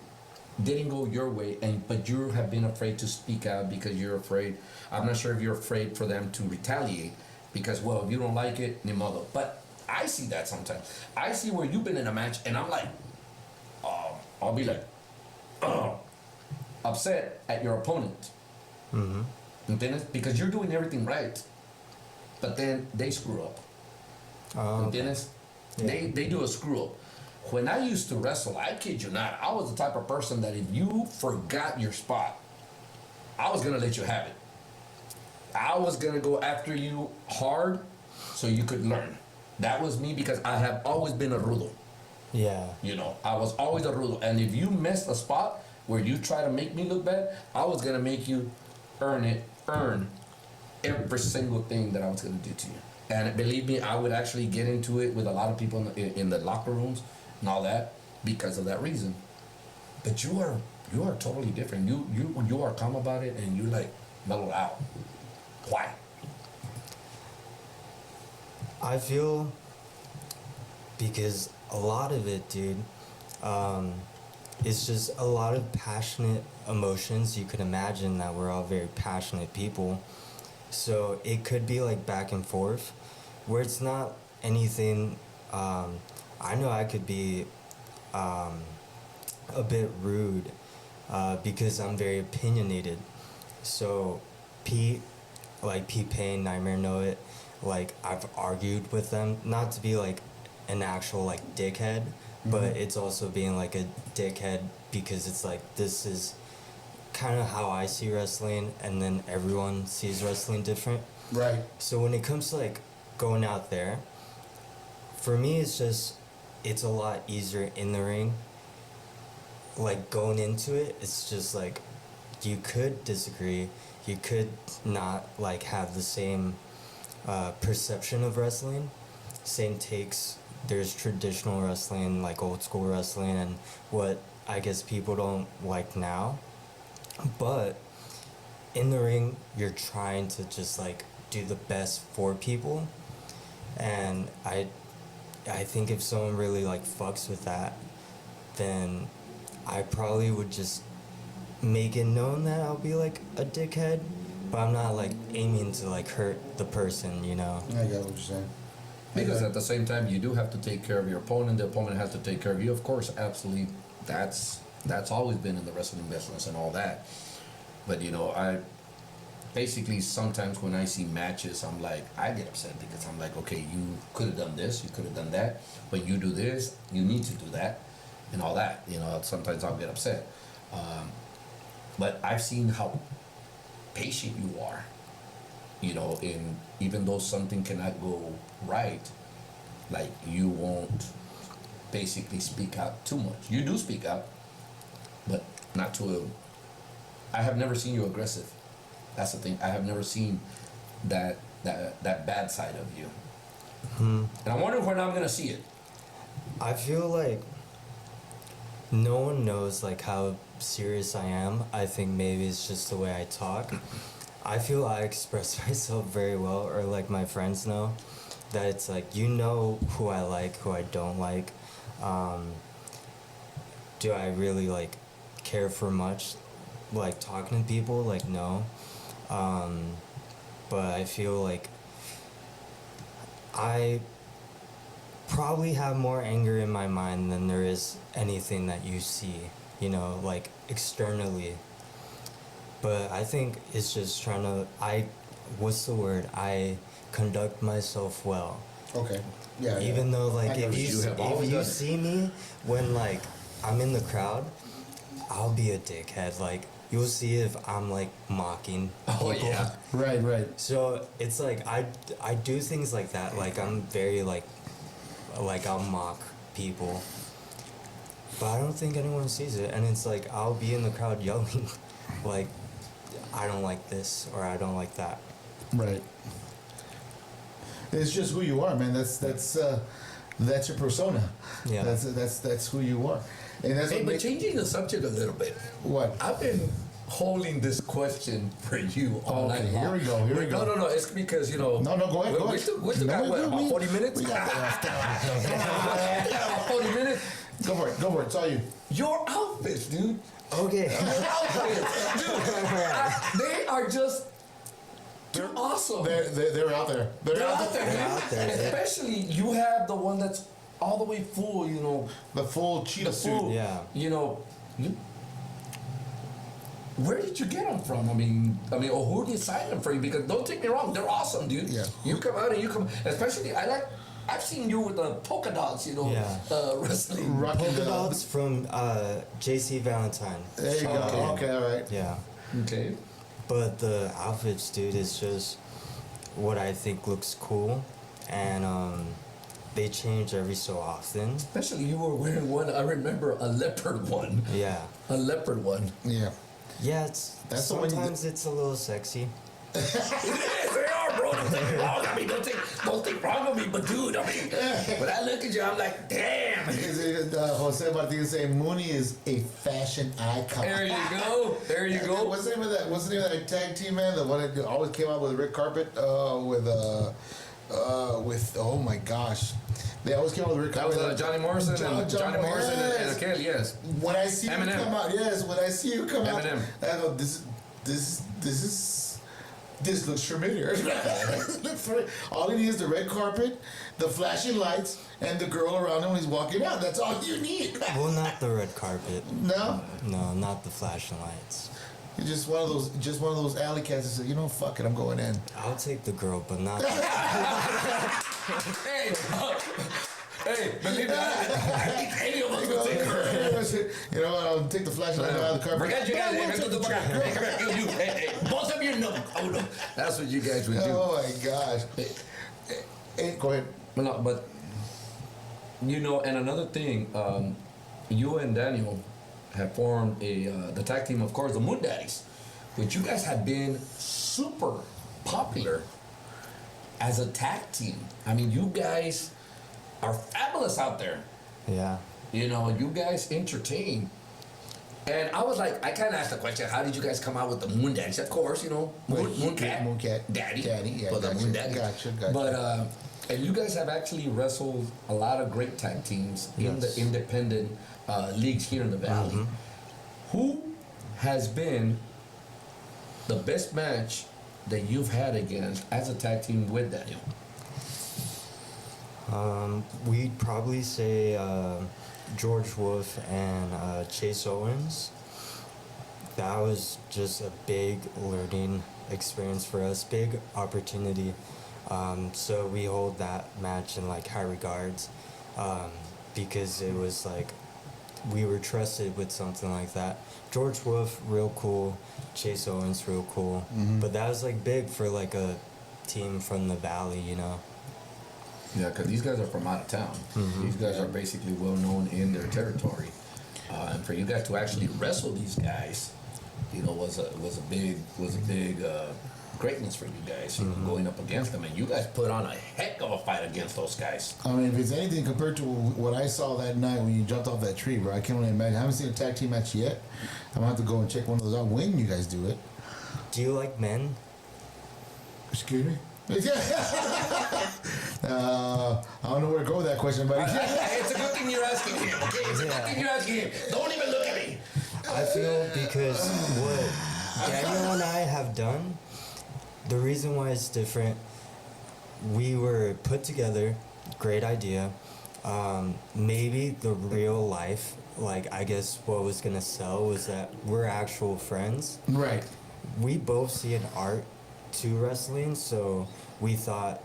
didn't go your way, but you have been afraid to speak out because you're afraid. I'm not sure if you're afraid for them to retaliate because, well, if you don't like it, ni modo. But I see that sometimes. I see where you've been in a match, and I'm like, I'll be like, upset at your opponent. ¿Entiendes? Because you're doing everything right, but then they screw up. ¿Entiendes? Yeah. They do a screw up. When I used to wrestle, I kid you not, I was the type of person that if you forgot your spot, I was gonna let you have it. I was gonna go after you hard so you could learn. That was me because I have always been a rudo. Yeah. You know, I was always a rudo. And if you missed a spot where you try to make me look bad, I was gonna make you earn every single thing that I was gonna do to you. And believe me, I would actually get into it with a lot of people in the locker rooms and all that because of that reason. But you are totally different. You are calm about it and you like mellow out. Why? I feel because a lot of it, dude, it's just a lot of passionate emotions. You could imagine that we're all very passionate people. So it could be like back and forth, where it's not anything. I know I could be a bit rude because I'm very opinionated. So Pete Payne, Nightmare Know It, like I've argued with them, not to be like an actual like dickhead, but it's also being like a dickhead because it's like this is kind of how I see wrestling, and then everyone sees wrestling different. Right. So when it comes to like going out there, for me it's a lot easier in the ring. Like going into it, it's just like you could disagree, you could not like have the same perception of wrestling, same takes. There's traditional wrestling, like old school wrestling, and what I guess people don't like now. But in the ring, you're trying to just like do the best for people, and I think if someone really like fucks with that, then I probably would just make it known that I'll be like a dickhead, but I'm not like aiming to like hurt the person, you know. I get what you're saying. Because at the same time, you do have to take care of your opponent. The opponent has to take care of you. Of course, absolutely. That's always been in the wrestling business and all that. But you know, I basically sometimes when I see matches, I'm like, I get upset because I'm like, okay, you could have done this, you could have done that. When you do this, you need to do that, and all that. You know, sometimes I'll get upset. But I've seen how patient you are. You know, in even though something cannot go right, like you won't basically speak out too much. You do speak out, but not to I have never seen you aggressive. That's the thing. I have never seen that bad side of you. And I wonder when I'm gonna see it. I feel like no one knows like how serious I am. I think maybe it's just the way I talk. I feel I express myself very well, or like my friends know that it's like, you know who I like, who I don't like. Do I really like care for much like talking to people? Like, no. But I feel like probably have more anger in my mind than there is anything that you see, you know, like externally. But I think it's just trying to, what's the word? I conduct myself well. Okay. Yeah. Even though, like, if always you done it. see me when, like, I'm in the crowd, I'll be a dickhead. Like, you'll see if I'm, like, mocking people. Oh, yeah. Right. So it's like I do things like that. Like, I'm very, like I'll mock people. But I don't think anyone sees it. And it's like I'll be in the crowd yelling, like, I don't like this or I don't like that. Right. It's just who you are, man. That's your persona. Yeah. That's who you are. And that's Hey, what but changing the subject a little bit. what? I've been holding this question for you all Okay, night long. here we go. No. It's because, you know. No, go ahead. We still got, what, about 40 minutes? We got About 40 minutes? Go for it. It's all you. Your outfits, dude. Okay. Your outfits. Dude, they are just, they're awesome. They're out there. They're out there, They're man. out there. Especially, you have the one that's all the way full, you know. The full cheetah suit. Full, Yeah. You know, where did you get them from? I mean, or who designed them for you? Because don't take me wrong, they're awesome, dude. Yeah. You come out and you come, especially I've seen you with the polka dots, you know, Yeah. wrestling. Rocking Polka the- dots from JC Valentine. There you go. Okay, all right. Yeah. Okay. But the outfits, dude, is just what I think looks cool. And they change every so often. Especially you were wearing one, I remember a leopard one. Yeah. A leopard one. Yeah. Yeah, That's the one you sometimes it's a little sexy. It is, they are, bro. Don't take me wrong. I mean, don't think wrong of me, but dude, I mean, when I look at you, I'm like, damn. Jose Martinez saying Mooney is a fashion icon. There you go. There you go. What's the name of that? What's the name of that tag team, man? The one that always came out with a red carpet with oh my gosh, they always came out with a red That carpet. was Johnny Morrison and Johnny Morrison and Akel, yes. When I see Eminem. you come out, when I see you come Eminem. out, I go, this looks familiar. All you need is the red carpet, the flashing lights, and the girl around him when he's walking out. That's all you need. Well, not the red carpet. No, No, not the flashing lights. you're just one of those alley cats that say, you know, fuck it, I'm going in. I'll take the girl, but not. Hey, believe me, I think any of us would take her. You know, I'll take the flashlight out of the carpet. Forget you guys. Yeah, Hey, we'll take the come girl. here, you. Hey, both of you know. Oh no, that's what you guys would do. Oh my gosh. Hey, go ahead. But you know, and another thing, you and Daniel have formed the tag team, of course, the Moon Daddies, which you guys have been super popular as a tag team. I mean, you guys are fabulous out there. Yeah. You know, you guys entertain. And I was like, I kind of asked the question, how did you guys come out with the Moon Daddies? Of course, you know, MoonKat. MoonKat. Daddy. Yeah, But the gotcha, Moon Daddies. gotcha. But, and you guys have actually wrestled a lot of great tag teams in the Yes. independent leagues here in the Valley. Mm-hmm. Who has been the best match that you've had against as a tag team with Daniel? We'd probably say George Wolf and Chase Owens. That was just a big learning experience for us, big opportunity. So we hold that match in like high regards because it was like we were trusted with something like that. George Wolf, real cool. Chase Owens, real cool. But that was like big for like a team from the Valley, you know. Yeah, because these guys are from out of town. These guys are basically well known in their territory, and for you guys to actually wrestle these guys, you know, was a big greatness for you guys. You know, going up against them, and you guys put on a heck of a fight against those guys. I mean, if it's anything compared to what I saw that night when you jumped off that tree, bro, I can't only imagine. I haven't seen a tag team match yet. I'm gonna have to go and check one of those out when you guys do it. Do you like men? Excuse me? I don't know where to go with that question, buddy. It's a good thing you're asking him, okay? It's a good thing you're asking him. Don't even look at me. I feel because what Daniel and I have done, the reason why it's different, we were put together, great idea, maybe the real life, like I guess what was gonna sell was that we're actual friends. Right. We both see an art to wrestling, so we thought,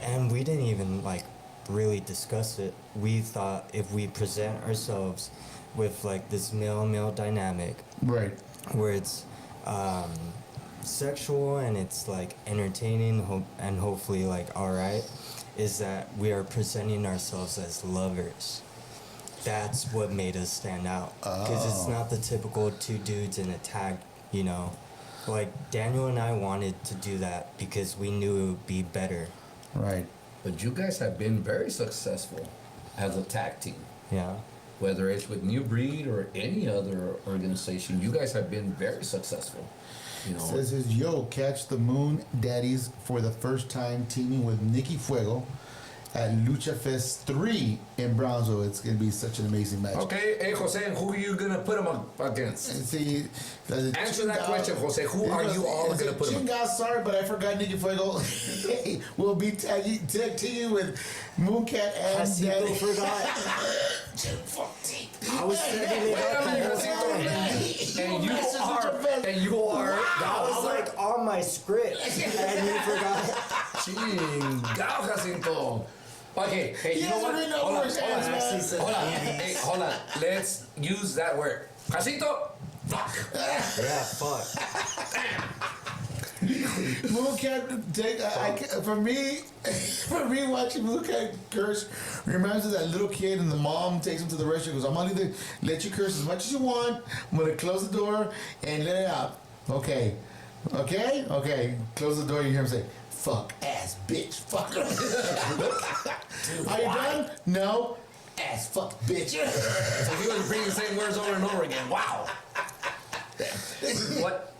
and we didn't even like really discuss it. We thought if we present ourselves with like this male dynamic, Right. where it's sexual and it's like entertaining and hopefully like alright, is that we are presenting ourselves as lovers. That's what made us stand out, because it's not the typical two dudes in a tag, you know. Like Daniel and I wanted to do that because we knew it would be better. Right. But you guys have been very successful as a tag team. Yeah. Whether it's with New Breed or any other organization, you guys have been very successful. You know, Says his yo, catch the Moon Daddies for the first time teaming with Nikki Fuego at Lucha Fest 3 in Brownsville. It's going to be such an amazing match. okay, hey Jose, and who are you gonna put them against? And see, Answer that question, Jose. Who are you all gonna put them? Chinga, sorry, but I forgot Nikki Fuego. We'll be tag teaming with MoonKat and Daddy. forgot. I was setting it up the whole time. And you are. That was like on my script, and you forgot. Chingao, Jacinto. Okay, hey, He you know doesn't what? really know Hold on, words, hold on, man. hold on. Hey, hold on. Let's use that word. Jacinto, fuck. Yeah, fuck. MoonKat, for me watching MoonKat curse reminds me of that little kid and the mom takes him to the restaurant. Goes, I'm gonna let you curse as much as you want. I'm gonna close the door and let it out. Okay. Close the door. You hear him say, "Fuck ass bitch, fuck." Are you done? No. Ass fuck bitch. So he was repeating the same words over and over again. Wow. What?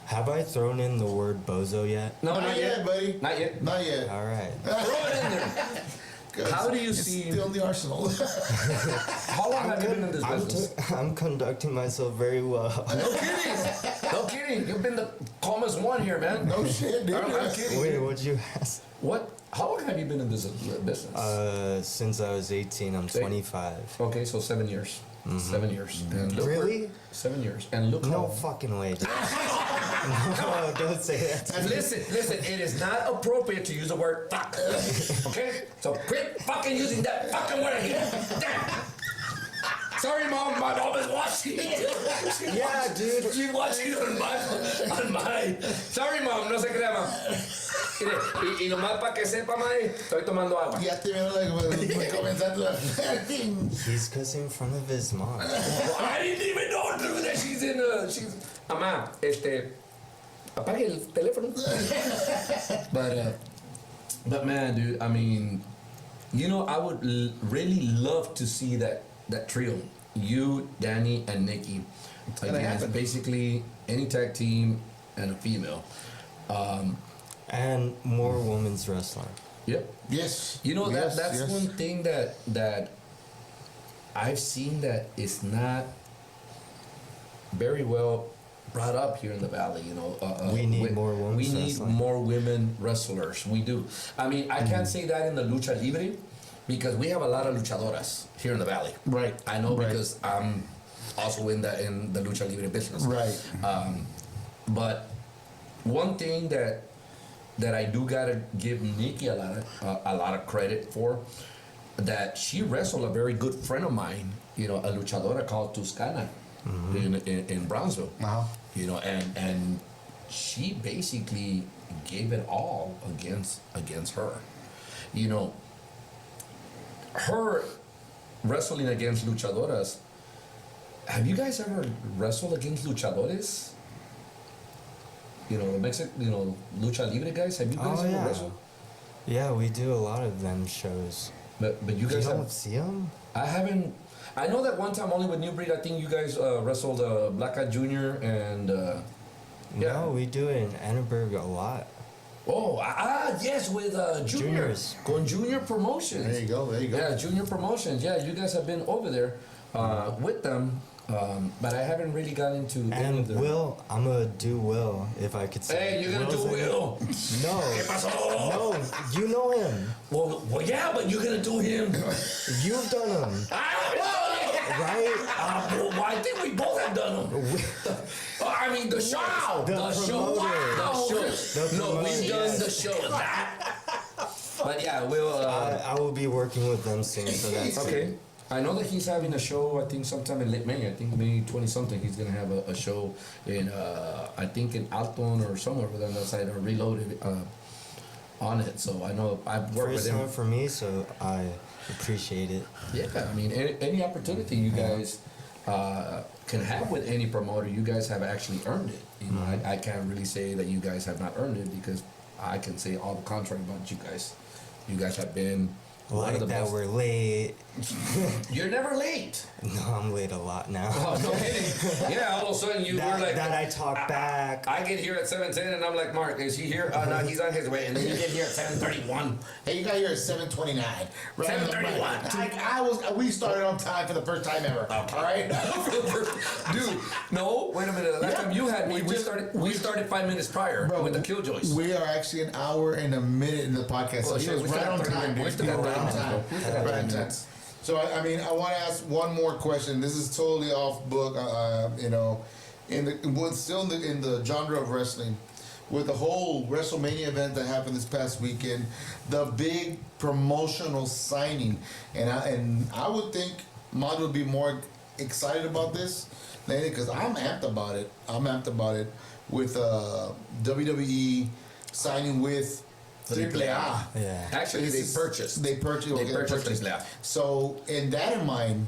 Have I thrown in the word bozo yet? No, Not yet, buddy. Not yet. Not yet. All right. Throw it in there. How do you It's see? still in the arsenal. How long have you been in this business? I'm conducting myself very well. No kidding. No kidding. You've been the calmest one here, man. No shit, dude. I'm kidding. Wait, what'd you ask? What? How long have you been in this business? Since I was 18, I'm 25. Okay, so 7 years. 7 years. And look Really? where- 7 years. And look No how. fucking way. Dude. No, don't say that. Listen. It is not appropriate to use the word fuck. Okay? So quit fucking using that fucking word here. Damn. Sorry, Mom. My mom is watching. Yeah, dude. She's watching on my. Sorry, Mom. No se crea, Mom. Mire, y nomás para que sepa, Mari, estoy tomando agua. Ya te veo comenzando la. He's cussing in front of his mom. I didn't even know that she's in she's. Mamá, apague el teléfono. But man, dude, I mean, you know, I would really love to see that trio, you, Danny, and Nikki, gonna against happen. basically any tag team and a female. And more women's wrestling. Yep. Yes. You know Yes, that's yes. one thing that I've seen that is not very well brought up here in the valley. You know, We need more women We need wrestling. more women wrestlers. We do. I mean, I can't say that in the lucha libre because we have a lot of luchadoras here in the valley. Right. I know Right. because I'm also in the lucha libre business. Right. But one thing that I do gotta give Nikki a lot of credit for, that she wrestled a very good friend of mine, you know, a luchadora called Tuscana in Brownsville. Uh-huh. You know, and she basically gave it all against her. You know, her wrestling against luchadoras. Have you guys ever wrestled against luchadores? You know, the lucha libre guys. Have you guys ever wrestled? Yeah, we do a lot of them shows. But you You guys don't have. see them? I haven't. I know that one time only with New Breed. I think you guys wrestled Black Cat Jr. and. Yeah. No, we do it in Annenberg a lot. Oh, yes, with Junior. Juniors. Con Junior Promotions. There you go. Yeah, Junior Promotions. Yeah, you guys have been over there with them. But I haven't really got into any And of the... Will, I'm gonna do Will, if I could say. Hey, you're gonna do Will? No. ¿Qué pasó? No, you know him. Well, yeah, but you're gonna do him. You've done him, I haven't done him. right? Well, I think we both have done them. I mean, the show. Wow. The show. promoter. The show. The No, we've promoter. done the show. But yeah, we'll... I will be working with them soon, so that's okay. I know that he's having a show, I think sometime in late May. I think May 20-something, he's going to have a show in, I think in Alton or somewhere within that side, or Reloaded on it. So I know I've worked first with him. time for me, so I appreciate it. Yeah, I mean, any opportunity you guys can have with any promoter, you guys have actually earned it. You know, I can't really say that you guys have not earned it, because I can say all the contrary about you guys. You guys have been one Like of the that best. we're late. You're never late. No, I'm late a lot now. Oh, no kidding. Yeah, all of a sudden you were like... that I talk back. I get here at 7:10 and I'm like, Mark, is he here? Oh, no, he's on his way. And then you get here at 7:31. Hey, you got here at 7:29. Right 7:31. We started on time for the first time ever. Okay. All right. Dude, no, wait a minute. The last time you had me, we started 5 minutes prior Bro, with the Killjoys. We are actually an hour and a minute in the podcast. Well, So shit, he was we right still on got 30 time. minutes. We Dude. still You got were right on 30 time. minutes. We still got Right 30 on time. minutes. So I mean, I want to ask one more question. This is totally off book. You know, still in the genre of wrestling, with the whole WrestleMania event that happened this past weekend, the big promotional signing, and I would think Mod would be more excited about this, because I'm amped about it. With WWE signing with AAA. Yeah. Actually, they purchased. They purchased. They Okay, purchased purchased. AAA. So, in that in mind,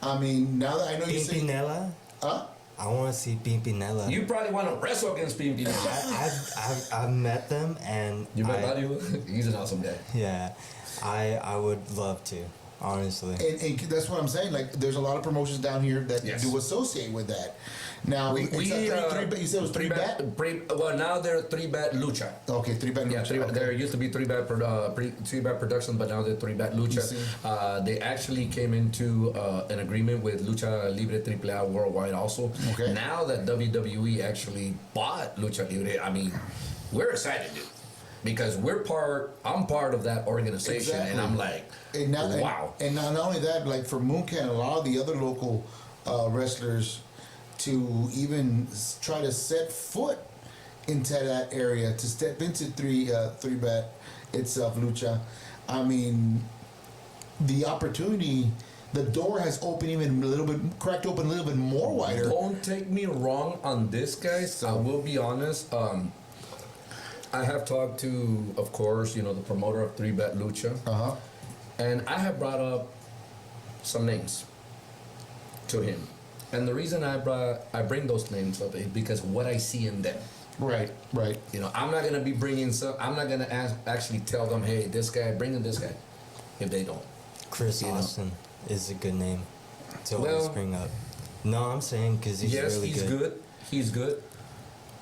I mean, now that I know you say, Pimpinella? huh? I want to see Pimpinella. You probably want to wrestle against Pimpinella. I've met them, and You met Mario? He's an awesome guy. Yeah, I would love to, honestly. And that's what I'm saying. Like, there's a lot of promotions down here that Yes. do associate with that. Now, it's you said it was three bat. Well, now they're 3-bat lucha. Okay, three bat. Yeah, okay. there used to be 3-bat production, but now they're 3-bat lucha. You see. They actually came into an agreement with Lucha Libre AAA worldwide also. Okay. Now that WWE actually bought Lucha Libre, I mean, we're excited, dude. Because I'm part of that organization, Exactly. and I'm like, wow. And not only that, like for MoonKat, a lot of the other local wrestlers, to even try to set foot into that area, to step into three bat itself, lucha. I mean, the opportunity, the door has opened even a little bit, cracked open a little bit more wider. Don't take me wrong on this, guys. I will be honest. I have talked to, of course, the promoter of 3-bat lucha. And I have brought up some names to him. And the reason I bring those names up is because what I see in them. Right. I'm not gonna be bringing I'm not gonna actually tell them, hey, bring in this guy, if they don't. Chris Austin is a good name to always Well, bring up. No, I'm saying because he's really good. He's good.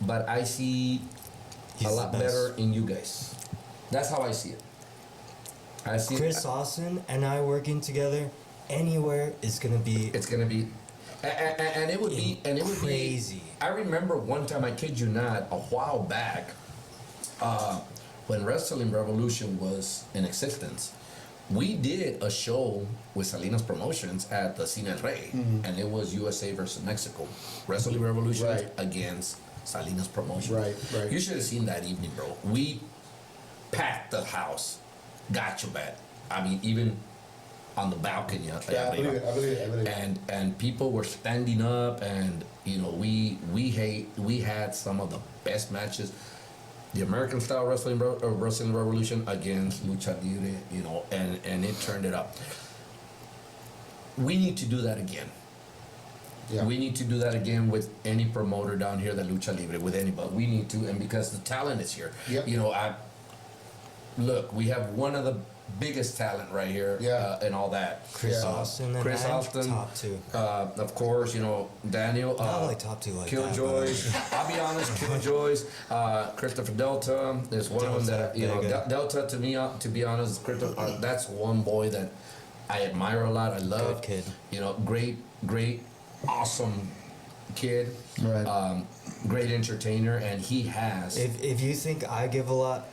But I see He's a lot the best. better in you guys. That's how I see it. I see Chris Austin and I working together anywhere is gonna be. It's gonna be, and it would be crazy. I remember one time, I kid you not, a while back, when Wrestling Revolution was in existence, we did a show with Salinas Promotions at the Cine El Rey, and it was USA versus Mexico, Wrestling Revolution Right. against Salinas Promotions. Right. You should have seen that evening, bro. We packed the house, got you back. I mean, even on the balcony. Yeah, I believe it. And people were standing up, and we had some of the best matches. The American style wrestling Revolution against Lucha Libre, and it turned it up. We need to do that again. Yeah. We need to do that again with any promoter down here, the Lucha Libre, with anybody. We need to, and because the talent is here. Yep. Look, we have one of the biggest talent right here, and all that. Chris Austin and Chris I, Austin, top two. Of course, Daniel. Not like top two like Killjoys. I'll be honest, Killjoys. Christopher Delta is one of them that Delta to be honest, Christopher, that's one boy that I admire a lot. I love. Good kid. Great awesome kid, Right. Great entertainer, and he has. If you think I give a lot,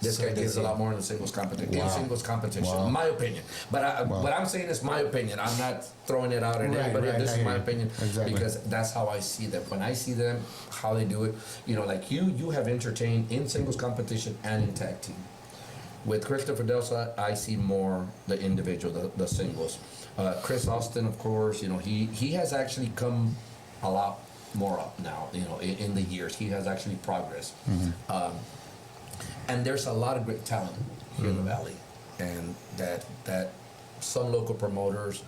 This so guy gives does a he. lot more in the singles competition. Wow. In singles competition, Wow. in my opinion. But Wow. what I'm saying is my opinion. I'm not throwing it out at Right, anybody. right, This I is hear my you. opinion Exactly. because that's how I see them. When I see them, how they do it, like you have entertained in singles competition and in tag team. With Christopher Delsa, I see more the individual, the singles. Chris Austin, of course, he has actually come a lot more up now. In the years, he has actually progressed. Mm-hmm. And there's a lot of great talent here in the valley, and that some local promoters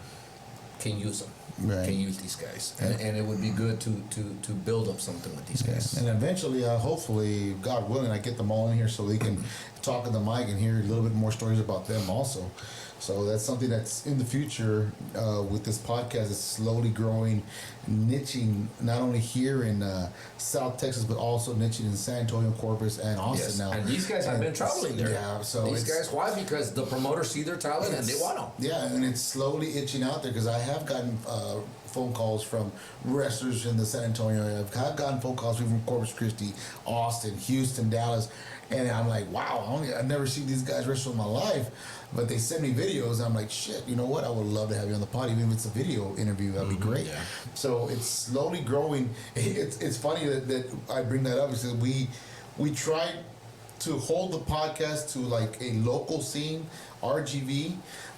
can use them, Right. can use these guys, and it would be good to build up something with these guys. And eventually, hopefully, God willing, I get them all in here so they can talk on the mic and hear a little bit more stories about them also. So that's something that's in the future with this podcast. It's slowly growing, niching not only here in South Texas, but also niching in San Antonio, Corpus, and Austin Yes. now. And these guys have been traveling there. Yeah, so these it's- guys, why? Because the promoters see their talent and they want them. Yeah, and it's slowly itching out there because I have gotten phone calls from wrestlers in the San Antonio area. I've gotten phone calls from Corpus Christi, Austin, Houston, Dallas, and I'm like, wow, I've never seen these guys wrestle in my life. But they send me videos, and I'm like, shit, you know what? I would love to have you on the pod, even if it's a video interview. That'd be great. Yeah. So it's slowly growing. It's funny that I bring that up because we try to hold the podcast to like a local scene, RGV,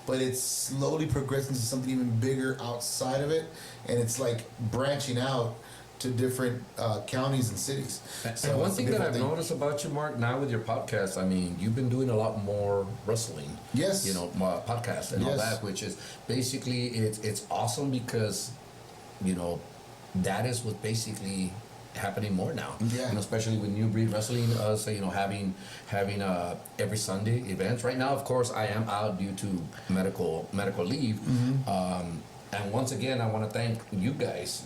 but it's slowly progressing to something even bigger outside of it, and it's like branching out to different counties and cities. And So one it's a thing that different I've noticed about you, Mark, now with your podcast, I mean, you've been doing a lot more wrestling. Yes. Podcast and all Yes. that, which is basically it's awesome because, that is what basically happening more now. Yeah. Especially with New Breed Wrestling, having every Sunday events. Right now, of course, I am out due to medical leave. Mm-hmm. And once again, I want to thank you guys.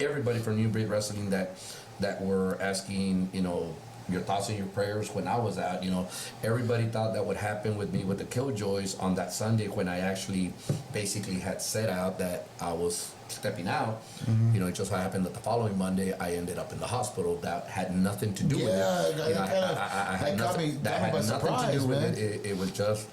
Everybody from New Breed Wrestling that were asking, your thoughts and your prayers when I was out. Everybody thought that would happen with me with the Killjoys on that Sunday when I actually basically had set out that I was stepping out. It just so happened that the following Monday I ended up in the hospital. That had nothing to do with it. that had got me by nothing surprise, to do man. with it. It was just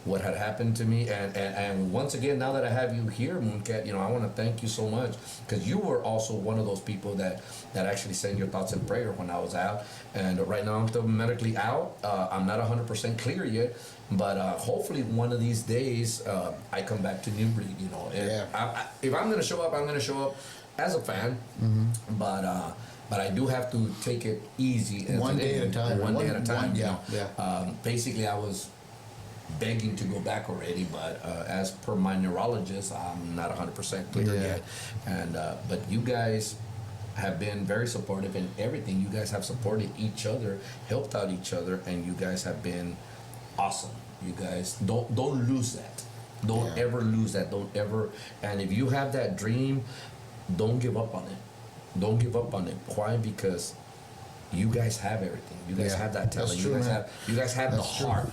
what had happened to me, and once again, now that I have you here, MoonKat, I want to thank you so much because you were also one of those people that actually sent your thoughts and prayer when I was out. And right now I'm still medically out. I'm not 100% clear yet, but hopefully one of these days I come back to New Breed. Yeah. If I'm gonna show up, I'm gonna show up as a fan, but I do have to take it easy. One day at a time. One day at a time. Yeah. Basically, I was begging to go back already, but as per my neurologist, I'm not 100% clear yet. And but you guys have been very supportive in everything. You guys have supported each other, helped out each other, and you guys have been awesome. You guys don't lose that. Don't ever lose that. Don't ever. And if you have that dream, don't give up on it. Don't give up on it. Why? Because you guys have everything. You guys have that talent. That's true, man. You guys have That's the true. heart.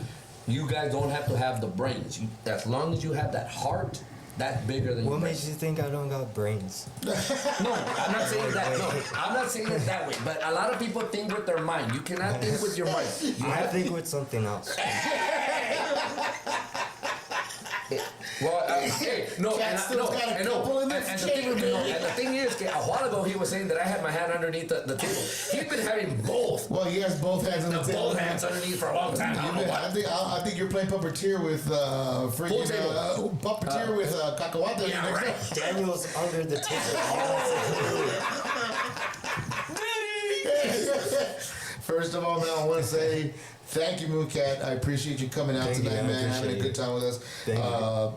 You guys don't have to have the brains. As long as you have that heart, that's bigger than What your makes you think I don't got brains? No, I'm not saying that. No, I'm not saying it that way. But a lot of people think with their mind. You cannot think with your mind. You I have think with something else. Well, hey, no, Cat still's got a couple in this and the chamber, thing, baby. and the thing is, a while ago he was saying that I had my hand underneath the table. He's been having both, Well, he has both hands on the table. both hands underneath for a long time. I don't know why. I think you're playing puppeteer with Full table. puppeteer with Cacahuate. Yeah, right. Daniel's under the table. First of all, man, I want to say thank you, MoonKat. I appreciate you coming out Thank you, tonight, I man, having a appreciate good it. time with us. Thank you.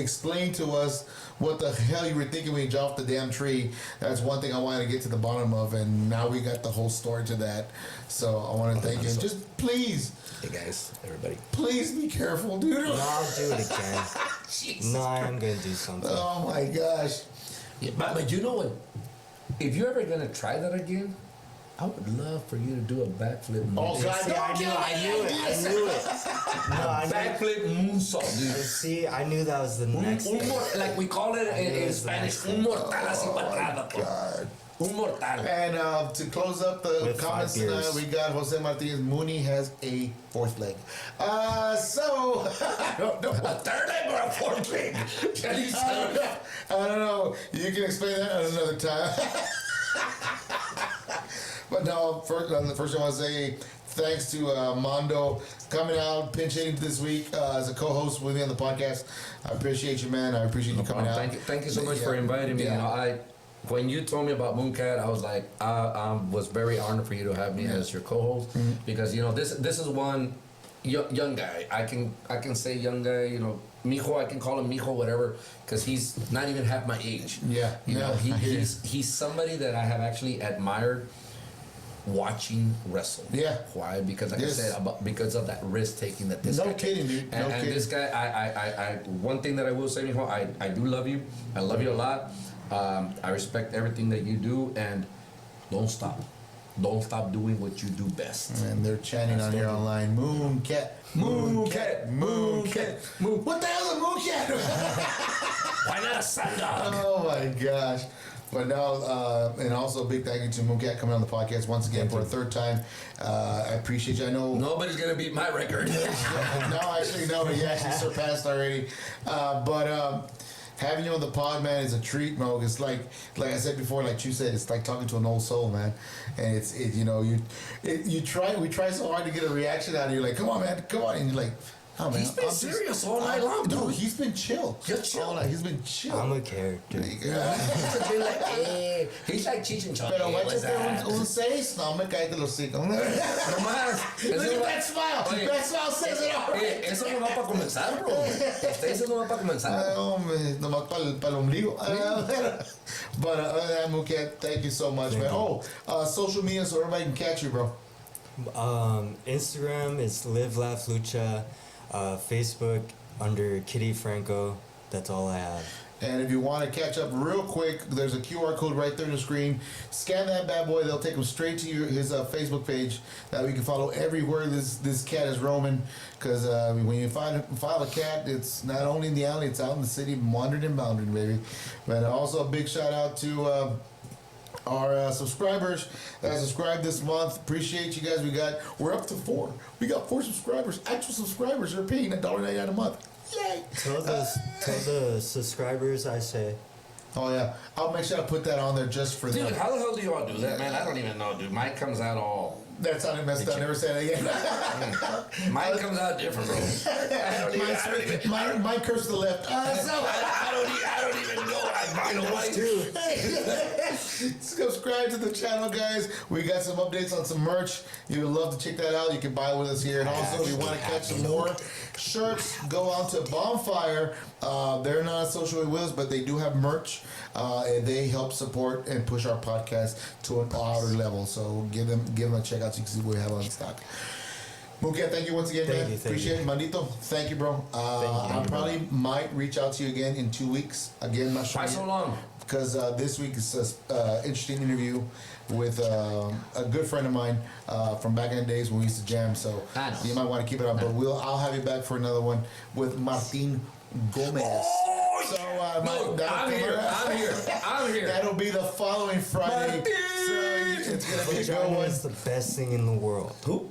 Explain to us what the hell you were thinking when you jumped off the damn tree. That's one thing I wanted to get to the bottom of, and now we got the whole story to that. So I want to thank you. And just please, Hey guys, everybody. please be careful, dude. No, I'll do it again. Jesus No, I am gonna do something. Oh my gosh. Yeah, but you know what? If you're ever gonna try that again, I would love for you to do a backflip. Oh, God, See, I knew it. No, I knew. Backflip moonsault, dude. See, I knew that was the next thing. Like we call it in Spanish, un mortal así para atrás, po. God. Un mortal. And to close up the With comments 5 beers. tonight, we got Jose Martinez. Mooney has a fourth leg. So, I don't know. A third leg or a fourth leg? Can you say? I don't know. You can explain that at another time. But no, first I want to say thanks to Mondo coming out, pinch hitting this week as a co-host with me on the podcast. I appreciate you, man. I appreciate you coming out. Thank you so much for inviting me. You know, when you told me about MoonKat, I was like, I was very honored for you to have me as your co-host because you know this is one young guy. I can say young guy. You know, mijo. I can call him mijo, whatever, because he's not even half my age. Yeah, you know, I hear you. he's somebody that I have actually admired watching wrestle. Yeah. Why? Because like Yes. I said, because of that risk taking that this No guy kidding, dude. No and kidding. this guy, I one thing that I will say, mijo, I do love you. I love you a lot. I respect everything that you do, and don't stop. Don't stop doing what you do best. And they're chanting on here online, MoonKat, MoonKat, MoonKat, Moon. What the hell's a MoonKat? Why not a sun dog? Oh my gosh. But now, and also a big thank you to MoonKat coming on the podcast once again for a third time. I appreciate you. I know. Nobody's gonna beat my record. No, actually, no. He actually surpassed already. But having you on the pod, man, is a treat, Mo. It's like I said before, like you said, it's like talking to an old soul, man. And we try so hard to get a reaction out of you. Like, come on, man, come on. And you're like, oh, man. He's been serious all night long, dude. dude. He's been chill. Just chill. All night. He's been chill. I'm a character. He's like Cheech and Chong. Pero Hey, guacho what's that? que un 6, no me cae de los 5. No más. Look at that smile. Oye, That smile says it all. Eso no va para comenzar, bro. Eso no va para comenzar. Hombre, nomás para el ombligo. But other than that, MoonKat, thank you so much, man. Oh, social media so everybody can catch you, bro. Instagram is Live Laugh Lucha. Facebook under Kitty Franco. That's all I have. And if you want to catch up real quick, there's a QR code right there on the screen. Scan that bad boy. They'll take them straight to his Facebook page that we can follow everywhere this cat is roaming. Because when you find a cat, it's not only in the alley, it's out in the city, wandering and bounding, baby. But also a big shout out to our subscribers that subscribed this month. Appreciate you guys. We're up to 4. We got 4 subscribers. Actual subscribers are paying $1.99 a month. Yay! Tell the subscribers I say. Oh yeah, I'll make sure I put that on there just for them. Dude, how the hell do you all do that, man? I don't even know, dude. Mine comes out all... That sounded messed up. Never say it again. Mine comes out different, bro. I don't even... Mine curse to the left. I don't even know. Mine are white. Subscribe to the channel, guys. We got some updates on some merch. You would love to check that out. You can buy it with us here. And also, if you want to catch some more shirts, go on to Bonfire. They're not on social media with us, but they do have merch. And they help support and push our podcast to an outer level. So give them a check out so you can see what we have on stock. MoonKat, thank you once again, man. Appreciate it. Mandito, thank you, bro. I probably might reach out to you again in 2 weeks. Again, not sure. Why so long? Because this week is an interesting interview with a good friend of mine from back in the days when we used to jam. So you might want to keep it up. But I'll have you back for another one with Martin Gomez. Oh, so I'm here. That'll be the following Friday. Martin! So it's gonna be a good Vagina one. is the best thing in the world. Who?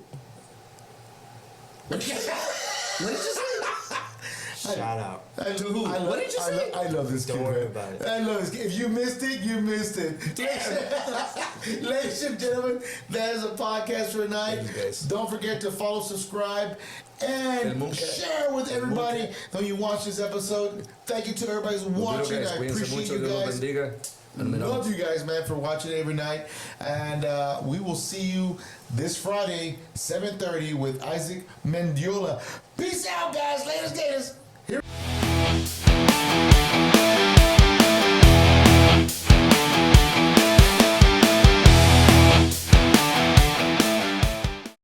What did you say? Shout out. What did you say? I love this kid. Don't worry man. about it. I love this kid. If you missed it, you missed it. Ladies and gentlemen, that is a podcast for tonight. Thank you, guys. Don't forget to follow, subscribe, and share with everybody when you watch this episode. Thank you to everybody who's watching. I appreciate you guys. Love you guys, man, for watching every night. And we will see you this Friday, 7:30 with Isaac Mendiola. Peace out, guys. Laters, gators. Here.